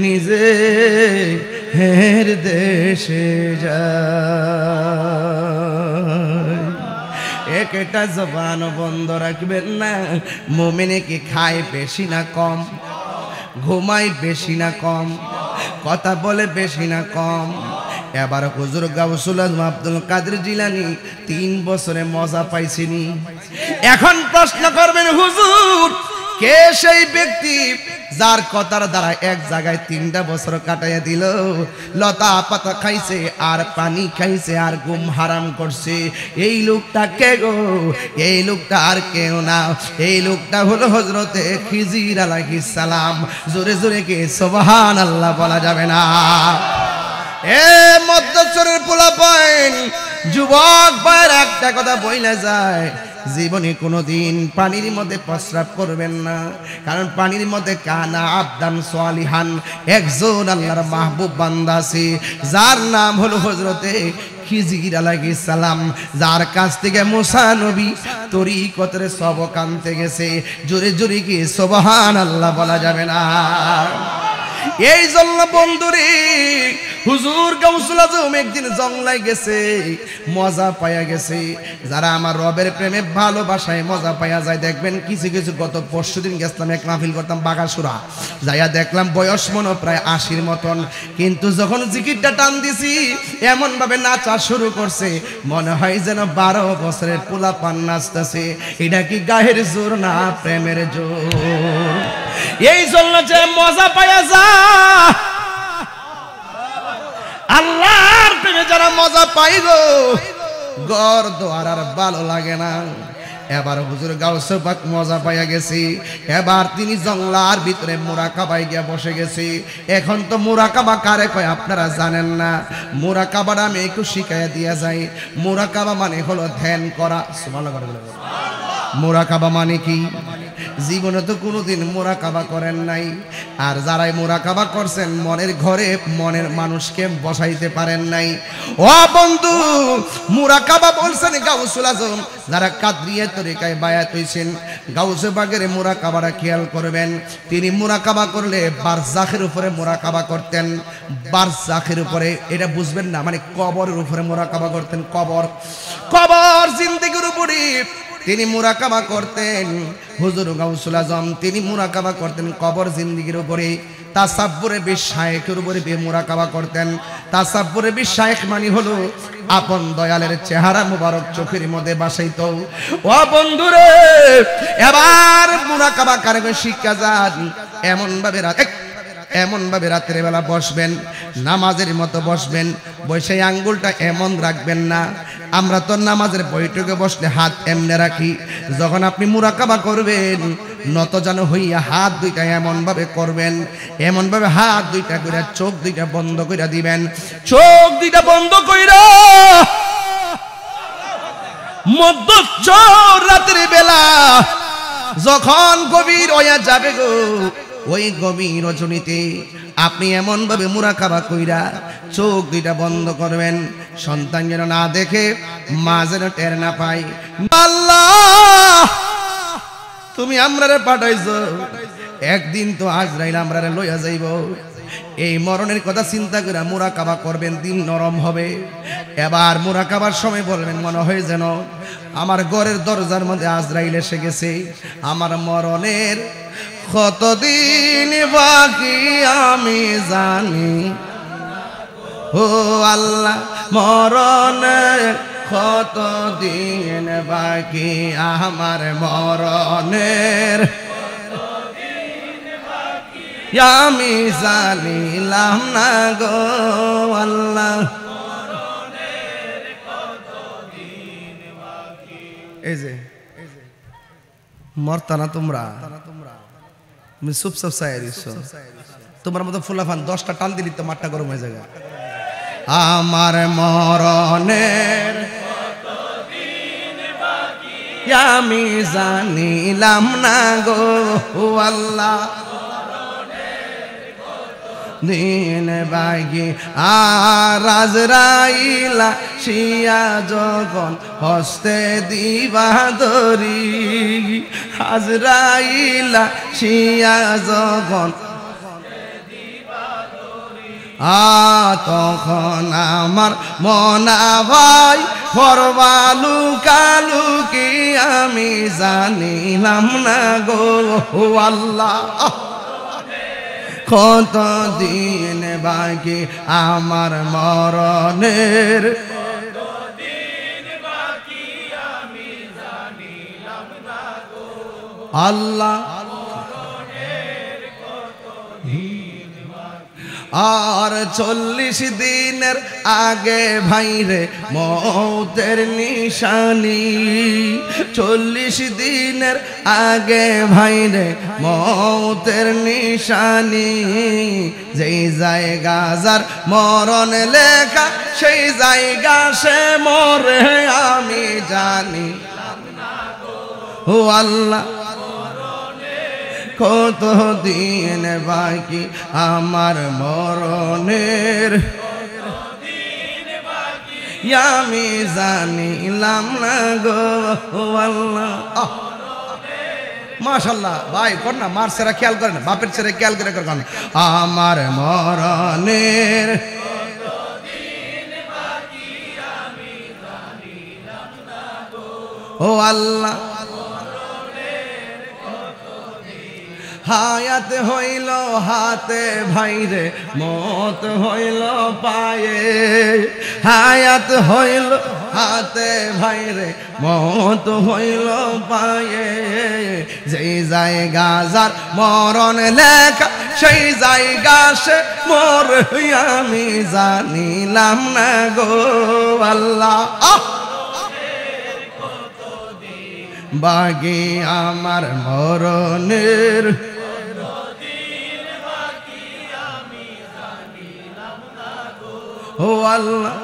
নিজে এর দেশে যায় একটা জবান বন্ধ রাখবেন না মুমিনে কি খায় বেশি না কম ঘুমায় বেশি না কম কথা বলে বেশি না কম এবার হুজুর গাউসুল আজম আব্দুল কাদের জিলানী 3 বছরে মজা পাইছিনি এখন প্রশ্ন করবেন হুজুর কে সেই ব্যক্তি যার কথার দ্বারা এক জায়গায় 3টা বছর কাটাইয়া দিল লতা পাতা খাইছে আর পানি খাইছে আর ঘুম হারাম করছে এই লোকটা কে গো এই লোকটা আর কেউ না এই লোকটা হলো হযরতে খিজির আলাইহিস সালাম জোরে জোরে কে সুবহানাল্লাহ বলা যাবে না এ মধ্যচরের পোলাপাইন যুবক ভাইয়ের একটা কথা বইলা যায় জীবনে কোনোদিন পানির মধ্যে প্রস্রাব করবেন না কারণ পানির মধ্যে কানা আবদান সালিহান একজন আল্লাহর মাহবুব বান্দা আছে যার নাম হলো হযরতে খিজির আলাইহিস সালাম যার কাছ থেকে মুসা নবী তরিকতের সবক আনতে গেছে জোরে জোরে কি সুবহানাল্লাহ বলা যাবে না এই জন্য বন্ধুরে হুজুর গাউসুল আজম একদিন জংলায় গেছে মজা পায়া গেছে যারা আমার রবের প্রেমে ভালোবাসায় মজা পায়া যায় দেখবেন কিছু কিছু গত পরশুদিন গেছিলাম এক মাহফিল করতাম বাগাসুরা যাইয়া দেখলাম বয়স মনে প্রায় 80-র মতন কিন্তু যখন জিকিরটা টান দিছি এমন ভাবে নাচা শুরু করছে মনে হয় যেন 12 বছরের পোলাপান নাচতেছে এটা কি গায়ের জোর না প্রেমের জোর এই জন্য যে মজা পায়া যায় আল্লাহর প্রেমে যারা মজা পাই গো ঘর দোয়ার আর ভালো লাগে না এবার হুজুর গাউসে পাক মজা পাইয়া গেছি, এবার তিনি জংলার ভিতরে মুরাকাবায় গিয়া বসে গেছি। এখন তো মুরাকাবা কারে কয় আপনারা জানেন না। মুরাকাবাটা আমি একটু শিখাইয়া দিয়া যাই। মুরাকাবা মানে হলো ধ্যান করা। সুবহানাল্লাহ। মুরাকাবা মানে কি? জীবনে তো কোনোদিন মুরাকাবা করেন নাই, আর যারাই মুরাকাবা করছেন মনের ঘরে মনের মানুষকে বসাইতে পারেন নাই। ও বন্ধু, মুরাকাবা বলছেন গাউসুল আজম যারা কাদরিয়া তরিকায় বায়াত হইছেন, গাউসে পাকের মুরাকাবাটা খেয়াল করবেন। তিনি মুরাকাবা করলে বারজাখের উপরে মুরাকাবা করতেন। বারজাখের উপরে, এটা বুঝবেন না, মানে কবরের উপরে মুরাকাবা করতেন। কবর জিন্দেগির উপরে তিনি মুরাকাবা করতেন। হুজুর গাউসুল আজম তিনি মুরাকাবা করতেন কবর জিন্দেগির উপরে। তাসাব্বুরে বিশায়েখের উপরে মুরাকাবা করতেন। তাসাব্বুরে বিশায়েখ মানে হলো আপন দয়ালের চেহারা মুবারক চোখের মধ্যে বাসাইতো। ও বন্ধুরে, এবার মুরাকাবা কারে শিক্ষা যান। এমন ভাবে রাতের বেলা বসবেন, নামাজের মতো বসবেন, বসে আঙ্গুলটা এমন রাখবেন না। আমরা তো নামাজের বৈঠকে বসলে হাত এমনে রাখি। যখন আপনি মুরাকাবা করবেন নত যেন হইয়া হাত দুইটা এমন ভাবে করবেন, এমন ভাবে হাত দুইটা কইরা চোখ দুইটা বন্ধ কইরা দিবেন। চোখ দুইটা বন্ধ কইরা মধ্যচর রাতের বেলা যখন গভীর হইয়া যাবে গো, ওই গভীর রজনীতে আপনি এমন ভাবে মুরাকাবা কইরা চোখ দুইটা বন্ধ করবেন, সন্তান যেন না দেখে, মা যেন টের না পায়। আল্লাহ তুমি আমরারে পাঠাইছো, একদিন তো আজরাইল আমরারে লইয়া যাইব। এই মরণের কথা চিন্তা করে মুরাকাবা করবেন, দিন নরম হবে। এবার মুরাকাবার সময় বলবেন মনে হয় যেন আমার ঘরের দরজার মধ্যে আজরাইল এসে গেছে। আমার মরণের কতদিন বাকি আমি জানি, ও আল্লাহ মরণের কতদিন বাকি আমার মরণের আমি জানিলাম না গো আল্লাহ। এই যে মরতা না তোমরা, তুমি চুপচাপ চাই দিচ্ছ। তোমার মতো ফুলাফান 10টা টান দিলি তো মাঠটা গরম হয়ে যাবে। আমার মরণের আমি জানিলাম না গো আল্লাহ, দিন বাগি আর আজরাইলা শিয়া যখন হস্তে দিবা ধরি, আজরাইলা শিয়া যখন তখন আমার মনা ভাই ফরবালু কালু কি আমি জানিলাম না গো আল্লাহ। কত দিন বাকি আমার মরণের, আল্লাহ আর 40 দিনের আগে ভাইরে মৌতের নিশানি, 40 দিনের আগে ভাইরে মৌতের নিশানি। যেই জায়গা যার মরণ লেখা সেই জায়গা সে মরে আমি জানি, ও আল্লাহ কত দিন বাকি আমার মরণের আমি জানিলাম না গো আল্লাহ। মাশাআল্লাহ ভাই কর না, মার ছেড়া খেয়াল করেন, বাপের ছেড়ে খেয়াল করে করেন। আমার মরণের ও আল্লাহ, হায়াত হইল হাতে ভাইরে মত হইল পায়ে, হায়াত হইল হাতে ভাইরে মত হইল পায়ে। যেই জায়গা যার মরণ লেখা সেই জায়গা সে মর আমি জানিলাম না গো আল্লাহ। বাকি আমার মরণের ও আল্লাহ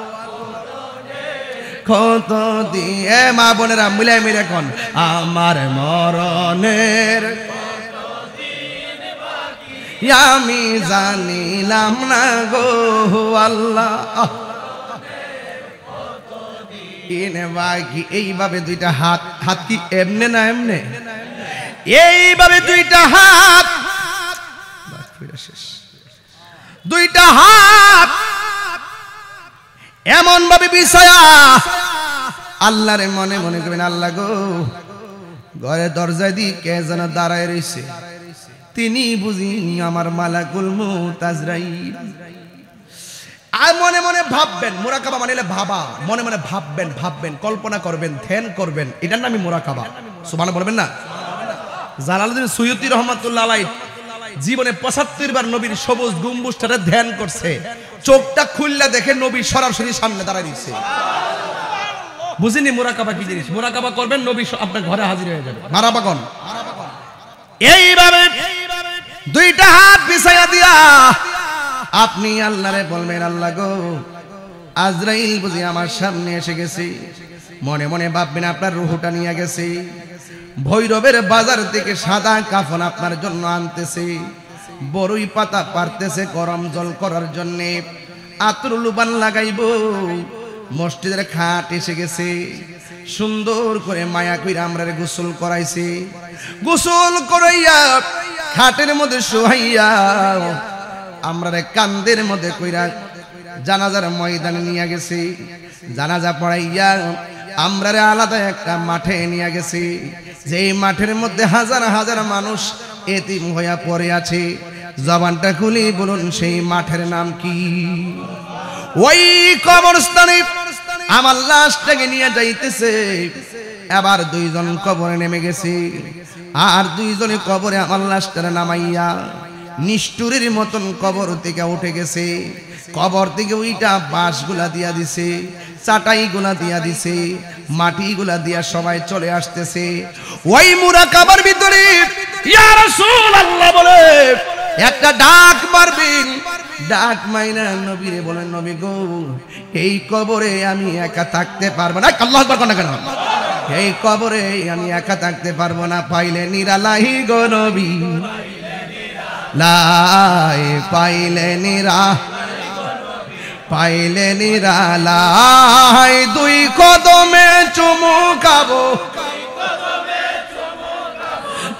কত দিয়ে মা বোনেরা মিলে মিলে কোন আমার মরণের আমি জানিলাম না গো আল্লাহ বাকি এইভাবে দুইটা হাত হাত কি এমনে না এমনে এইভাবে দুইটা হাত শেষ দুইটা হাত এমন ভাবে বিছায়া আল্লাহরে মনে মনে করবেন আল্লাহ গো ঘরে দরজা দিয়ে কে যেন দাঁড়ায় রয়েছে তিনি বুঝি আমার মালাকুল মউত আজরাইল আর মনে মনে ভাববেন মুরাকাবা মানে ভাবা মনে মনে ভাববেন কল্পনা করবেন ধ্যান করবেন এটার নামই মুরাকাবা সুবহানাল্লাহ বলবেন না জালালউদ্দিন সুয়ুতী রাহমাতুল্লাহ আলাইহি জীবনে ৭৫ বার নবীর সবুজ গম্বুজটারে ধ্যান করছে চোখটা খুললে দেখে নবী সরাসরি সামনে দাঁড়ায় দিচ্ছে বুঝিনি মুরাকাবা কি জিনিস মুরাকাবা করবেন নবী আপনার ঘরে হাজির হয়ে যাবে মারাবা কোন এইভাবে দুইটা হাত বিছায়া দিয়া আপনি আল্লাহরে বলবেন আল্লাহ গো আজরাইল বুঝি আমার সামনে এসে গেছে মনে মনে ভাববেন আপনার রূহটা নিয়ে গেছে ভৈরবের বাজার থেকে সাদা কাফন আপনার জন্য আনতেছে বড়ই পাতা পারতেছে গরম জল করার জন্য আতরুল বান লাগাইবো মসজিদের খাট এসে গেছে সুন্দর করে মায়া কইরা আমরারে গোসল করাইছে গোসল করাইয়া খাটের মধ্যে শোয়াইয়া আমরারে কান্দের মধ্যে কইরা জানাজার ময়দানে নিয়ে গেছে জানাজা পড়াইয়া আমরারে আলাদা একটা মাঠে নিয়ে গেছে যেই মাঠের মধ্যে হাজার হাজার মানুষ এতিম হইয়া পড়ে আছে জবানটা খুলি বলুন সেই মাঠের নাম কি ওই কবরস্থানে আমার লাশটাকে নিয়ে যাইতেছে এবার দুইজন কবরে নেমে গেছে আর দুইজনে কবরে আমার লাশটারে নামাইয়া নিষ্ঠুরের মতন কবর থেকে উঠে গেছে কবর থেকে ওইটা বাঁশগুলা দিয়া দিছে চাটাইগুলা দিয়া দিছে মাটিগুলা দিয়া সবাই চলে আসতেছে ওই মুরাকাবার ভিতরে ইয়া রাসূলুল্লাহ বলে একটা ডাক মারবেন ডাক মাইনা নবীরে বলেন নবী গো এই কবরে আমি একা থাকতে পারবো না আল্লাহু আকবার কোন কেন এই কবরে আমি একা থাকতে পারবো না পাইলে নিরালাই গো নবী লাই পাইলে নিরালাই দুই কদমে চুমু খাবো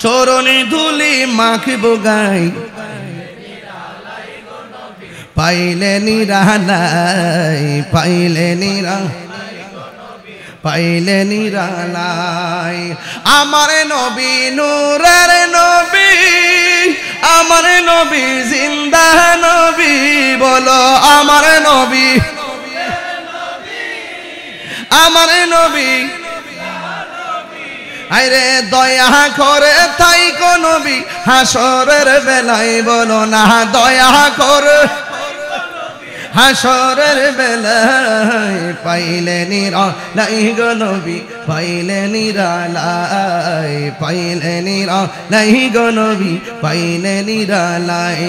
চরণে ধুলি মাখিবো গাই পাইলে নিরালাই আমার নবী নূরের নবী আমার নবী জিন্দা নবী বলো আমার নবী আইরে দয়া করে তাই কো নবী হাসরের বেলায় বলো না দয়া করে হাসরের বেলায় পাইলে নিরালাই গো নবী পাইলে নিরালাই গো নবী পাইলে নিরালাই